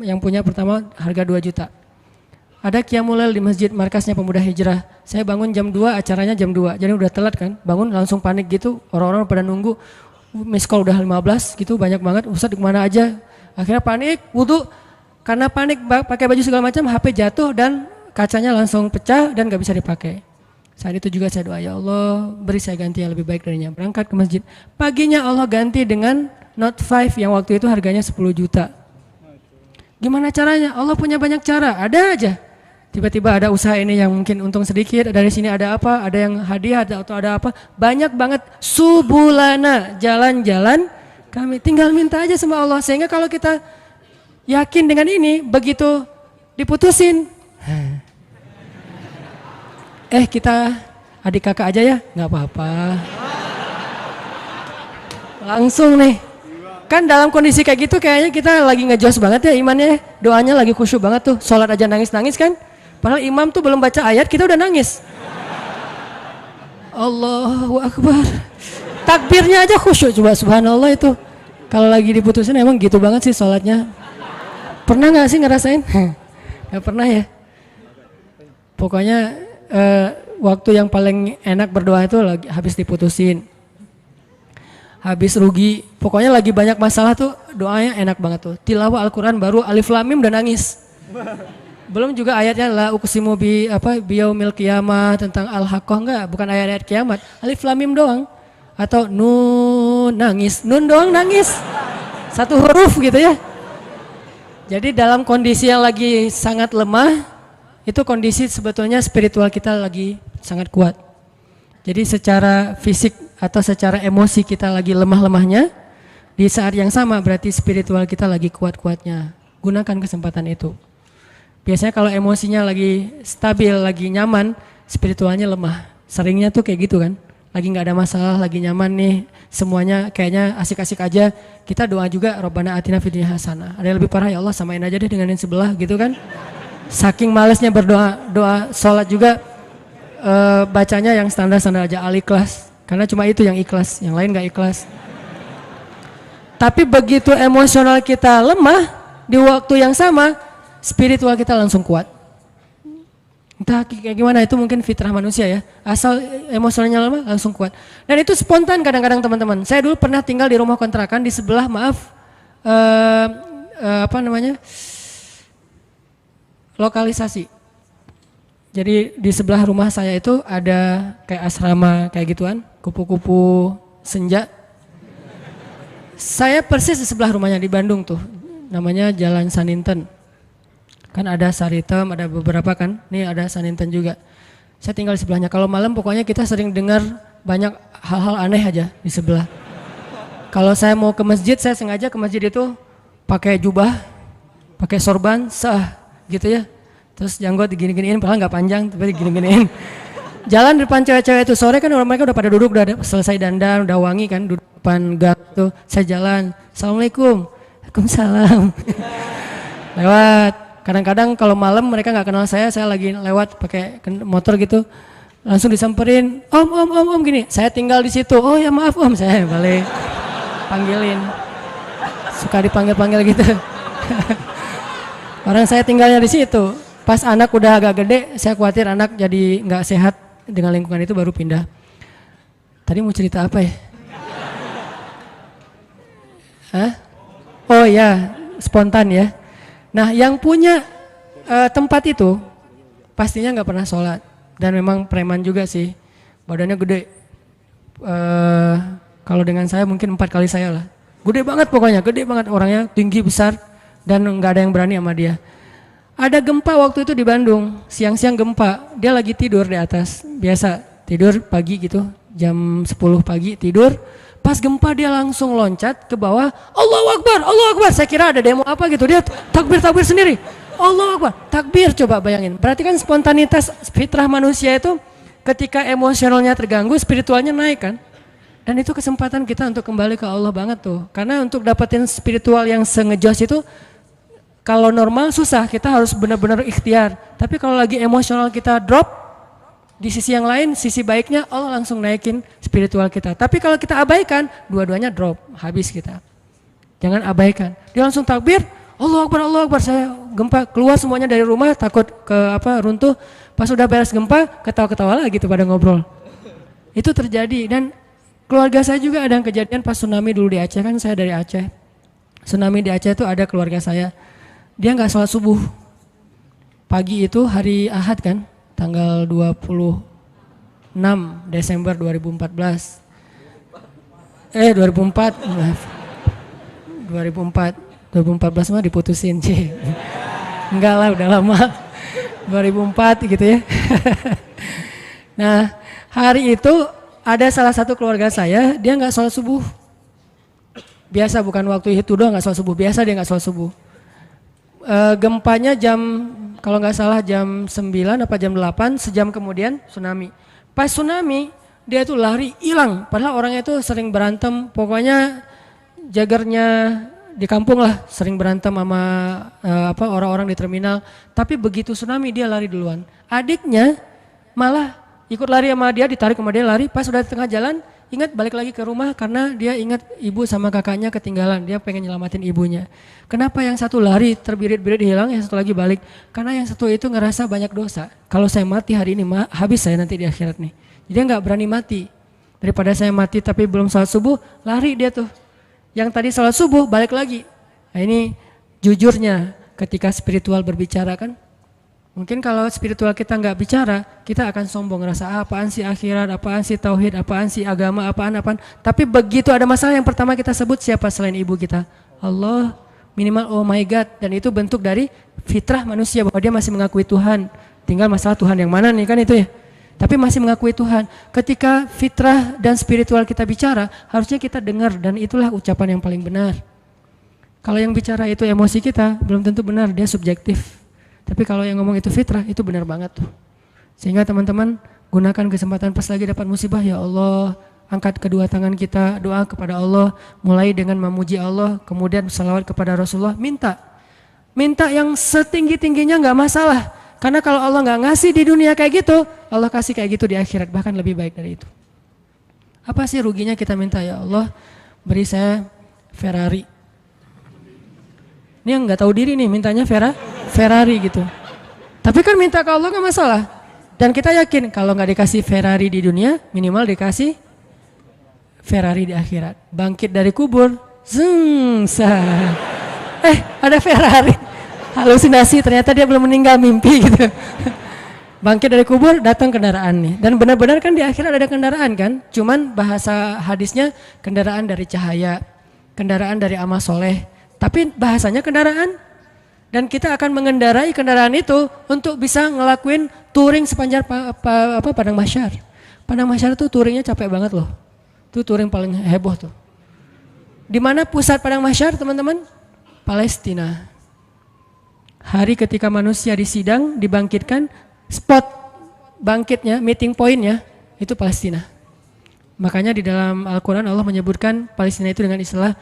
yang punya pertama harga 2 juta. Ada qiyamul lail di masjid markasnya Pemuda Hijrah. Saya bangun jam 2, acaranya jam 2. Jadi udah telat kan. Bangun langsung panik gitu. Orang-orang pada nunggu. Miss call udah 15 gitu, banyak banget. Ustaz di mana aja? Akhirnya panik, wudu. Karena panik pakai baju segala macam, HP jatuh dan kacanya langsung pecah dan gak bisa dipakai. Saat itu juga saya doa, ya Allah beri saya ganti yang lebih baik darinya. Berangkat ke masjid. Paginya Allah ganti dengan Note 5 yang waktu itu harganya 10 juta. Gimana caranya? Allah punya banyak cara, ada aja. Tiba-tiba ada usaha ini yang mungkin untung sedikit, dari sini ada apa, ada yang hadiah atau ada apa. Banyak banget subulana, jalan-jalan kami. Tinggal minta aja sama Allah. Sehingga kalau kita yakin dengan ini, begitu diputusin. Kita adik kakak aja ya, nggak apa-apa. Langsung nih. Kan dalam kondisi kayak gitu kayaknya kita lagi ngejos banget ya imannya. Doanya lagi khusyuk banget tuh. Sholat aja nangis-nangis kan. Padahal imam tuh belum baca ayat, kita udah nangis. Allahu Akbar. Takbirnya aja khusyuk, coba subhanallah itu. Kalau lagi diputusin emang gitu banget sih sholatnya. Pernah gak sih ngerasain? Gak pernah ya. Pokoknya waktu yang paling enak berdoa itu lagi habis diputusin. Habis rugi, pokoknya lagi banyak masalah tuh doanya enak banget tuh. Tilawah Al-Quran baru alif lam mim udah nangis. Belum juga ayatnya la uqsimu biyaumil qiyamah tentang al-haqqah, enggak, bukan ayat-ayat kiamat. Alif lam mim doang. Atau nun nangis, nun doang nangis. Satu huruf gitu ya. Jadi dalam kondisi yang lagi sangat lemah, itu kondisi sebetulnya spiritual kita lagi sangat kuat. Jadi secara fisik atau secara emosi kita lagi lemah-lemahnya, di saat yang sama berarti spiritual kita lagi kuat-kuatnya. Gunakan kesempatan itu. Biasanya kalau emosinya lagi stabil, lagi nyaman, spiritualnya lemah. Seringnya tuh kayak gitu kan. lagi nggak ada masalah, lagi nyaman nih, semuanya kayaknya asik-asik aja, kita doa juga Rabbana atina fid dunya hasanah. Ada yang lebih parah, ya Allah samain aja deh dengan yang sebelah gitu kan. Saking malesnya berdoa, doa sholat juga bacanya yang standar-standar aja, Al-Ikhlas. Karena cuma itu yang ikhlas, yang lain nggak ikhlas. Tapi begitu emosional kita lemah, di waktu yang sama spiritual kita langsung kuat. Entah kayak gimana, itu mungkin fitrah manusia ya. Asal emosionalnya lemah langsung kuat. Dan itu spontan kadang-kadang teman-teman. Saya dulu pernah tinggal di rumah kontrakan di sebelah, lokalisasi. Jadi di sebelah rumah saya itu ada kayak asrama kayak gituan, kupu-kupu senja. Saya persis di sebelah rumahnya di Bandung tuh, namanya Jalan Saninten. Kan ada Saritem, ada beberapa kan, nih ada Saninten juga. Saya tinggal di sebelahnya. Kalau malam pokoknya kita sering dengar banyak hal-hal aneh aja di sebelah. Kalau saya mau ke masjid, saya sengaja ke masjid itu pakai jubah, pakai sorban, gitu ya. Terus janggot digini-giniin, padahal nggak panjang, tapi digini-giniin. Jalan depan cewek-cewek itu sore kan mereka udah pada duduk, udah selesai dandan, udah wangi kan, duduk depan gang tuh. Saya jalan, Assalamualaikum, Waalaikumsalam. Lewat. Kadang-kadang kalau malam mereka nggak kenal saya lagi lewat pakai motor gitu, langsung disamperin, om gini. Saya tinggal di situ. Oh ya maaf om, saya balik panggilin. Suka dipanggil-panggil gitu. Orang saya tinggalnya di situ. Pas anak udah agak gede, saya khawatir anak jadi nggak sehat dengan lingkungan itu, baru pindah. Tadi mau cerita apa ya? Hah? Oh ya, spontan ya. Nah yang punya tempat itu pastinya nggak pernah sholat dan memang preman juga sih, badannya gede. Kalau dengan saya mungkin 4 kali saya lah, gede banget pokoknya, gede banget orangnya, tinggi besar dan nggak ada yang berani sama dia. Ada gempa waktu itu di Bandung, siang-siang gempa, dia lagi tidur di atas, biasa tidur pagi gitu, jam 10 pagi tidur. Pas gempa dia langsung loncat ke bawah, Allahu Akbar, Allahu Akbar. Saya kira ada demo apa gitu, dia takbir sendiri. Allahu Akbar, takbir, coba bayangin. Berarti kan spontanitas fitrah manusia itu ketika emosionalnya terganggu, spiritualnya naik kan. Dan itu kesempatan kita untuk kembali ke Allah banget tuh. Karena untuk dapetin spiritual yang sengejos itu, kalau normal susah, kita harus benar-benar ikhtiar. Tapi kalau lagi emosional kita drop, di sisi yang lain, sisi baiknya Allah langsung naikin spiritual kita. Tapi kalau kita abaikan, dua-duanya drop, habis kita. Jangan abaikan. Dia langsung takbir, Allahu Akbar, Allahu Akbar. Saya gempa, keluar semuanya dari rumah, takut runtuh. Pas udah beres gempa, ketawa-ketawa lagi gitu pada ngobrol. Itu terjadi. Dan keluarga saya juga ada yang kejadian pas tsunami dulu di Aceh, kan saya dari Aceh. Tsunami di Aceh itu ada keluarga saya. Dia nggak sholat subuh. Pagi itu hari Ahad kan, tanggal 26 Desember 2014. 2004, maaf. 2014 mah diputusin sih. Enggak lah, udah lama. 2004 gitu ya. Nah, hari itu ada salah satu keluarga saya, dia nggak sholat subuh. Biasa, bukan waktu itu doang nggak sholat subuh, biasa dia nggak sholat subuh. Gempanya kalau nggak salah jam 9 apa jam 8, sejam kemudian tsunami. Pas tsunami dia tuh lari hilang, padahal orangnya itu sering berantem, pokoknya jagarnya di kampung lah, sering berantem sama orang-orang di terminal. Tapi begitu tsunami dia lari duluan. Adiknya malah ikut lari sama dia, ditarik sama dia lari, pas udah di tengah jalan ingat balik lagi ke rumah karena dia ingat ibu sama kakaknya ketinggalan, dia pengen nyelamatin ibunya. Kenapa yang satu lari terbirit-birit hilang, yang satu lagi balik? Karena yang satu itu ngerasa banyak dosa. Kalau saya mati hari ini habis saya nanti di akhirat nih. Jadi dia nggak berani mati. Daripada saya mati tapi belum sholat subuh, lari dia tuh. Yang tadi sholat subuh balik lagi. Nah ini jujurnya ketika spiritual berbicara kan. Mungkin kalau spiritual kita nggak bicara, kita akan sombong, ngerasa apaan sih akhirat, apaan sih tauhid, apaan sih agama, apaan. Tapi begitu ada masalah yang pertama kita sebut siapa selain ibu kita? Allah, minimal oh my God. Dan itu bentuk dari fitrah manusia bahwa dia masih mengakui Tuhan. Tinggal masalah Tuhan yang mana nih kan itu ya. Tapi masih mengakui Tuhan. Ketika fitrah dan spiritual kita bicara, harusnya kita dengar dan itulah ucapan yang paling benar. Kalau yang bicara itu emosi kita, belum tentu benar, dia subjektif. Tapi kalau yang ngomong itu fitrah, itu benar banget tuh. Sehingga teman-teman Gunakan kesempatan pas lagi dapat musibah, ya Allah, angkat kedua tangan kita, doa kepada Allah, mulai dengan memuji Allah, kemudian salawat kepada Rasulullah, minta yang setinggi-tingginya nggak masalah. Karena kalau Allah nggak ngasih di dunia kayak gitu, Allah kasih kayak gitu di akhirat, bahkan lebih baik dari itu. Apa sih ruginya kita minta, ya Allah, beri saya Ferrari. Ini yang nggak tahu diri nih, mintanya Ferrari gitu. Tapi kan minta ke Allah nggak masalah. Dan kita yakin kalau nggak dikasih Ferrari di dunia, minimal dikasih Ferrari di akhirat. Bangkit dari kubur, ada Ferrari. Halusinasi, ternyata dia belum meninggal, mimpi gitu. Bangkit dari kubur, datang kendaraan nih. Dan benar-benar kan di akhirat ada kendaraan kan. Cuman bahasa hadisnya kendaraan dari cahaya, kendaraan dari amal soleh. Tapi bahasanya kendaraan. Dan kita akan mengendarai kendaraan itu untuk bisa ngelakuin touring sepanjang Padang Mahsyar. Padang Mahsyar tuh touringnya capek banget loh. Itu touring paling heboh tuh. Di mana pusat Padang Mahsyar, teman-teman? Palestina. Hari ketika manusia disidang, dibangkitkan, spot bangkitnya, meeting pointnya itu Palestina. Makanya di dalam Al-Quran Allah menyebutkan Palestina itu dengan istilah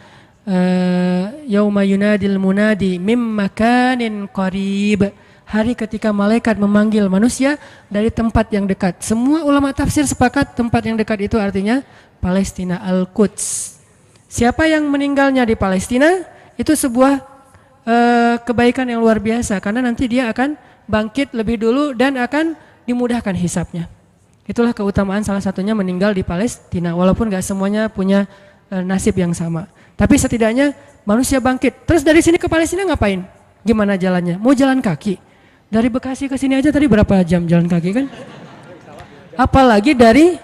yauma yunadil munadi mim makanin qarib. Hari ketika malaikat memanggil manusia dari tempat yang dekat. Semua ulama tafsir sepakat tempat yang dekat itu artinya Palestina, Al-Quds. Siapa yang meninggalnya di Palestina itu sebuah kebaikan yang luar biasa, karena nanti dia akan bangkit lebih dulu dan akan dimudahkan hisabnya. Itulah keutamaan salah satunya meninggal di Palestina, walaupun gak semuanya punya nasib yang sama. Tapi setidaknya manusia bangkit. Terus dari sini ke Palestina ngapain? Gimana jalannya? Mau jalan kaki? Dari Bekasi ke sini aja tadi berapa jam jalan kaki kan? Apalagi dari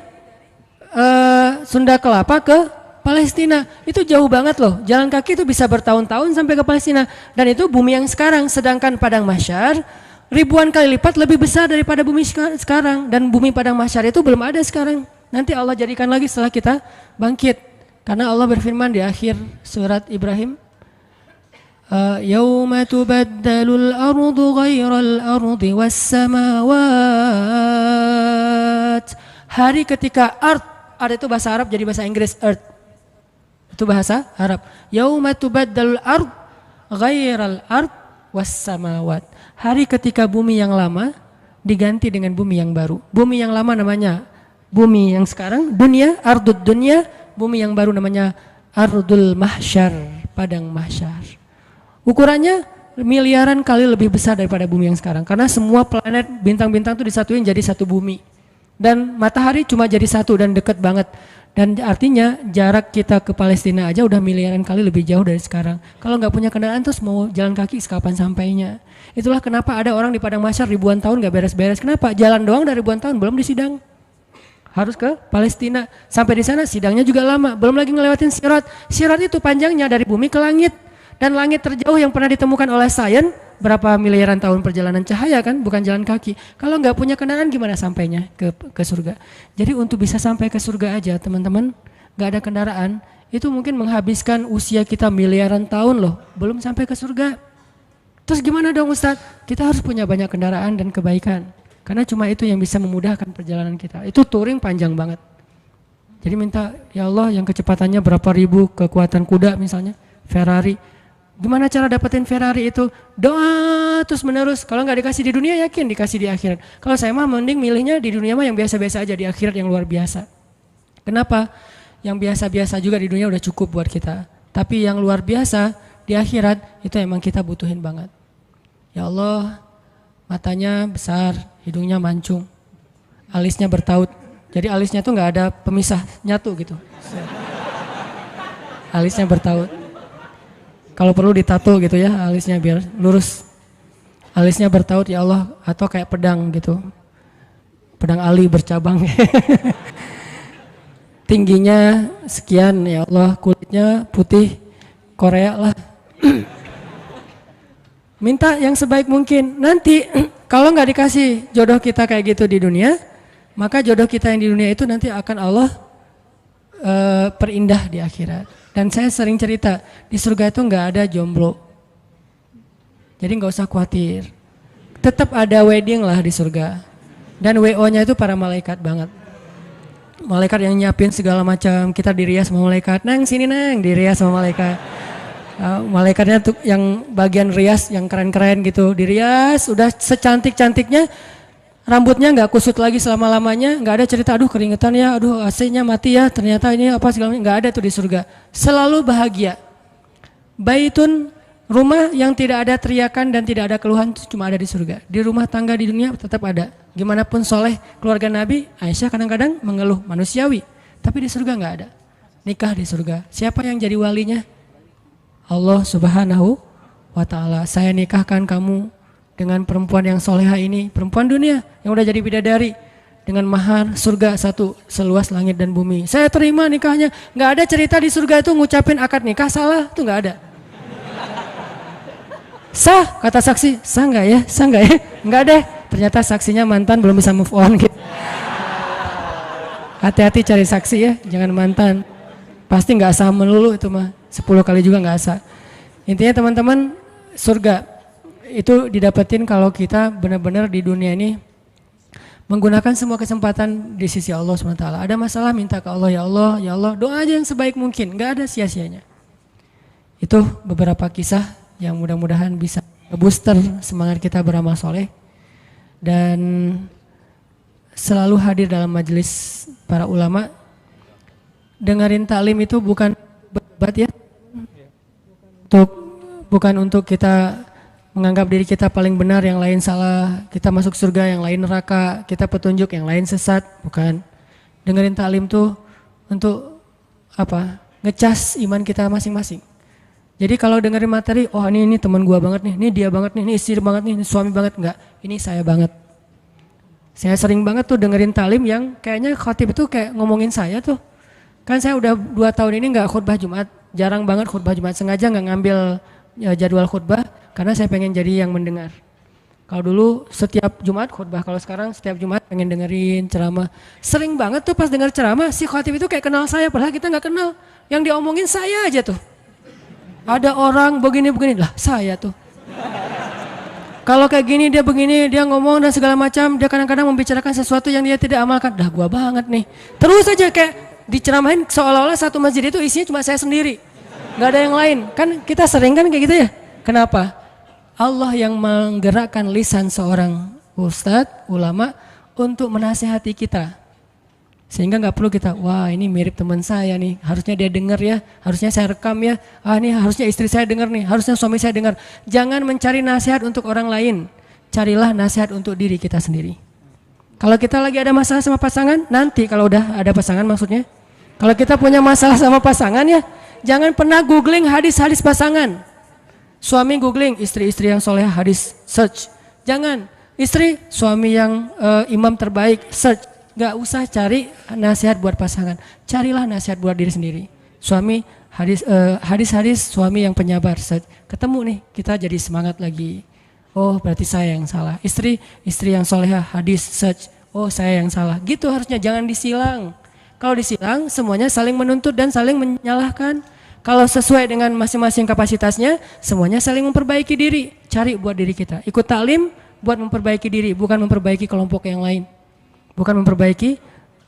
Sunda Kelapa ke Palestina. Itu jauh banget loh. Jalan kaki itu bisa bertahun-tahun sampai ke Palestina. Dan itu bumi yang sekarang. Sedangkan Padang Mahsyar ribuan kali lipat lebih besar daripada bumi sekarang. Dan bumi Padang Mahsyar itu belum ada sekarang. Nanti Allah jadikan lagi setelah kita bangkit. Karena Allah berfirman di akhir surat Ibrahim, yauma tubaddalul ardu ghairal ardi was samawat. Hari ketika ard itu bahasa Arab jadi bahasa Inggris, earth. Itu bahasa Arab. Yauma tubaddalul ard ghairal ard was samawat. Hari ketika bumi yang lama diganti dengan bumi yang baru. Bumi yang lama namanya bumi yang sekarang, dunia, ardud dunia. Bumi yang baru namanya Ardul Mahsyar, Padang Mahsyar. Ukurannya miliaran kali lebih besar daripada bumi yang sekarang. Karena semua planet, bintang-bintang itu disatuin jadi satu bumi. Dan matahari cuma jadi satu dan dekat banget. Dan artinya jarak kita ke Palestina aja udah miliaran kali lebih jauh dari sekarang. Kalau nggak punya kendaraan terus mau jalan kaki kapan sampainya. Itulah kenapa ada orang di Padang Mahsyar ribuan tahun nggak beres-beres. Kenapa? Jalan doang dari ribuan tahun belum disidang. Harus ke Palestina. Sampai di sana sidangnya juga lama. Belum lagi ngelewatin Sirat. Sirat itu panjangnya dari bumi ke langit. Dan langit terjauh yang pernah ditemukan oleh sains berapa miliaran tahun perjalanan cahaya kan, bukan jalan kaki. Kalau nggak punya kendaraan gimana sampainya ke surga? Jadi untuk bisa sampai ke surga aja teman-teman, nggak ada kendaraan, itu mungkin menghabiskan usia kita miliaran tahun loh. Belum sampai ke surga. Terus gimana dong Ustadz? Kita harus punya banyak kendaraan dan kebaikan. Karena cuma itu yang bisa memudahkan perjalanan kita. Itu touring panjang banget. Jadi minta, ya Allah yang kecepatannya berapa ribu kekuatan kuda misalnya, Ferrari. Gimana cara dapetin Ferrari itu? Doa terus menerus. Kalau nggak dikasih di dunia yakin dikasih di akhirat. Kalau saya mah mending milihnya di dunia mah yang biasa-biasa aja, di akhirat yang luar biasa. Kenapa? Yang biasa-biasa juga di dunia udah cukup buat kita. Tapi yang luar biasa di akhirat itu emang kita butuhin banget. Ya Allah, matanya besar, hidungnya mancung, alisnya bertaut. Jadi alisnya tuh nggak ada pemisah, nyatu gitu. Alisnya bertaut. Kalau perlu ditato gitu ya, alisnya biar lurus. Alisnya bertaut ya Allah, atau kayak pedang gitu. Pedang ali bercabang. Tingginya sekian ya Allah, kulitnya putih Korea lah. Minta yang sebaik mungkin. Nanti kalau nggak dikasih jodoh kita kayak gitu di dunia, maka jodoh kita yang di dunia itu nanti akan Allah perindah di akhirat. Dan saya sering cerita, di surga itu nggak ada jomblo. Jadi nggak usah khawatir. Tetap ada wedding lah di surga. Dan WO-nya itu para malaikat banget. Malaikat yang nyiapin segala macam, kita dirias sama malaikat. Nang sini nang, dirias sama malaikat. Malaikatnya tuh yang bagian rias yang keren-keren gitu, dirias udah secantik-cantiknya, rambutnya nggak kusut lagi selama-lamanya, nggak ada cerita aduh keringetan ya, aduh AC-nya mati ya, ternyata ini apa segala macam, nggak ada tuh di surga. Selalu bahagia. Baitun, rumah yang tidak ada teriakan dan tidak ada keluhan itu cuma ada di surga. Di rumah tangga di dunia tetap ada. Gimana pun soleh keluarga Nabi, Aisyah kadang-kadang mengeluh manusiawi. Tapi di surga nggak ada. Nikah di surga. Siapa yang jadi walinya? Allah Subhanahu wa ta'ala. Saya nikahkan kamu dengan perempuan yang soleha ini. Perempuan dunia yang udah jadi bidadari. Dengan mahar surga satu seluas langit dan bumi. Saya terima nikahnya. Nggak ada cerita di surga itu ngucapin akad nikah salah. Itu nggak ada. Sah, kata saksi. Sah nggak ya? Sah nggak ya? Nggak deh. Ternyata saksinya mantan belum bisa move on gitu. Hati-hati cari saksi ya, jangan mantan. Pasti nggak sah melulu itu mah. 10 kali juga nggak sah. Intinya teman-teman, surga itu didapetin kalau kita benar-benar di dunia ini menggunakan semua kesempatan di sisi Allah SWT. Ada masalah minta ke Allah, ya Allah, doa aja yang sebaik mungkin, nggak ada sia-sianya. Itu beberapa kisah yang mudah-mudahan bisa booster semangat kita beramal soleh. Dan selalu hadir dalam majelis para ulama. Dengerin taklim itu bukan berdebat ya, bukan untuk kita menganggap diri kita paling benar, yang lain salah, kita masuk surga, yang lain neraka, kita petunjuk, yang lain sesat, bukan. Dengerin taklim tuh untuk apa? Ngecas iman kita masing-masing. Jadi kalau dengerin materi, oh ini teman gua banget nih, ini dia banget nih, ini istri banget nih, ini suami banget, enggak, ini saya banget. Saya sering banget tuh dengerin talim yang kayaknya khotib itu kayak ngomongin saya tuh. Kan saya udah 2 tahun ini enggak khutbah Jumat, jarang banget khutbah Jumat, sengaja enggak ngambil jadwal khutbah karena saya pengen jadi yang mendengar. Kalau dulu setiap Jumat khutbah, kalau sekarang setiap Jumat pengen dengerin ceramah. Sering banget tuh pas denger ceramah, si khotib itu kayak kenal saya, padahal kita enggak kenal. Yang diomongin saya aja tuh. Ada orang begini-begini, lah saya tuh. Kalau kayak gini dia begini, dia ngomong dan segala macam, dia kadang-kadang membicarakan sesuatu yang dia tidak amalkan. Dah gua banget nih. Terus aja kayak diceramahin seolah-olah satu masjid itu isinya cuma saya sendiri. Gak ada yang lain. Kan kita sering kan kayak gitu ya. Kenapa? Allah yang menggerakkan lisan seorang ustadz, ulama untuk menasihati kita. Sehingga nggak perlu kita, wah ini mirip teman saya nih, harusnya dia dengar ya, harusnya saya rekam ya, ini harusnya istri saya dengar nih, harusnya suami saya dengar. Jangan mencari nasihat untuk orang lain, carilah nasihat untuk diri kita sendiri. Kalau kita lagi ada masalah sama pasangan, nanti kalau udah ada pasangan maksudnya, kalau kita punya masalah sama pasangan ya, jangan pernah googling hadis-hadis pasangan. Suami googling, istri-istri yang soleh hadis, search. Jangan, istri, suami yang imam terbaik, search. Gak usah cari nasihat buat pasangan, carilah nasihat buat diri sendiri. Suami hadis-hadis suami yang penyabar, ketemu nih kita jadi semangat lagi. Oh berarti saya yang salah. Istri yang soleha hadis search. Oh saya yang salah. Gitu harusnya, jangan disilang. Kalau disilang semuanya saling menuntut dan saling menyalahkan. Kalau sesuai dengan masing-masing kapasitasnya, semuanya saling memperbaiki diri. Cari buat diri kita. Ikut taklim buat memperbaiki diri, bukan memperbaiki kelompok yang lain. Bukan memperbaiki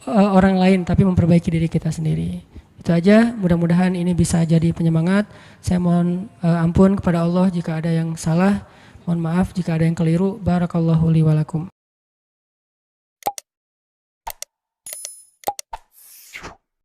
orang lain, tapi memperbaiki diri kita sendiri. Itu aja, mudah-mudahan ini bisa jadi penyemangat. Saya mohon ampun kepada Allah jika ada yang salah. Mohon maaf jika ada yang keliru. Barakallahu li walakum.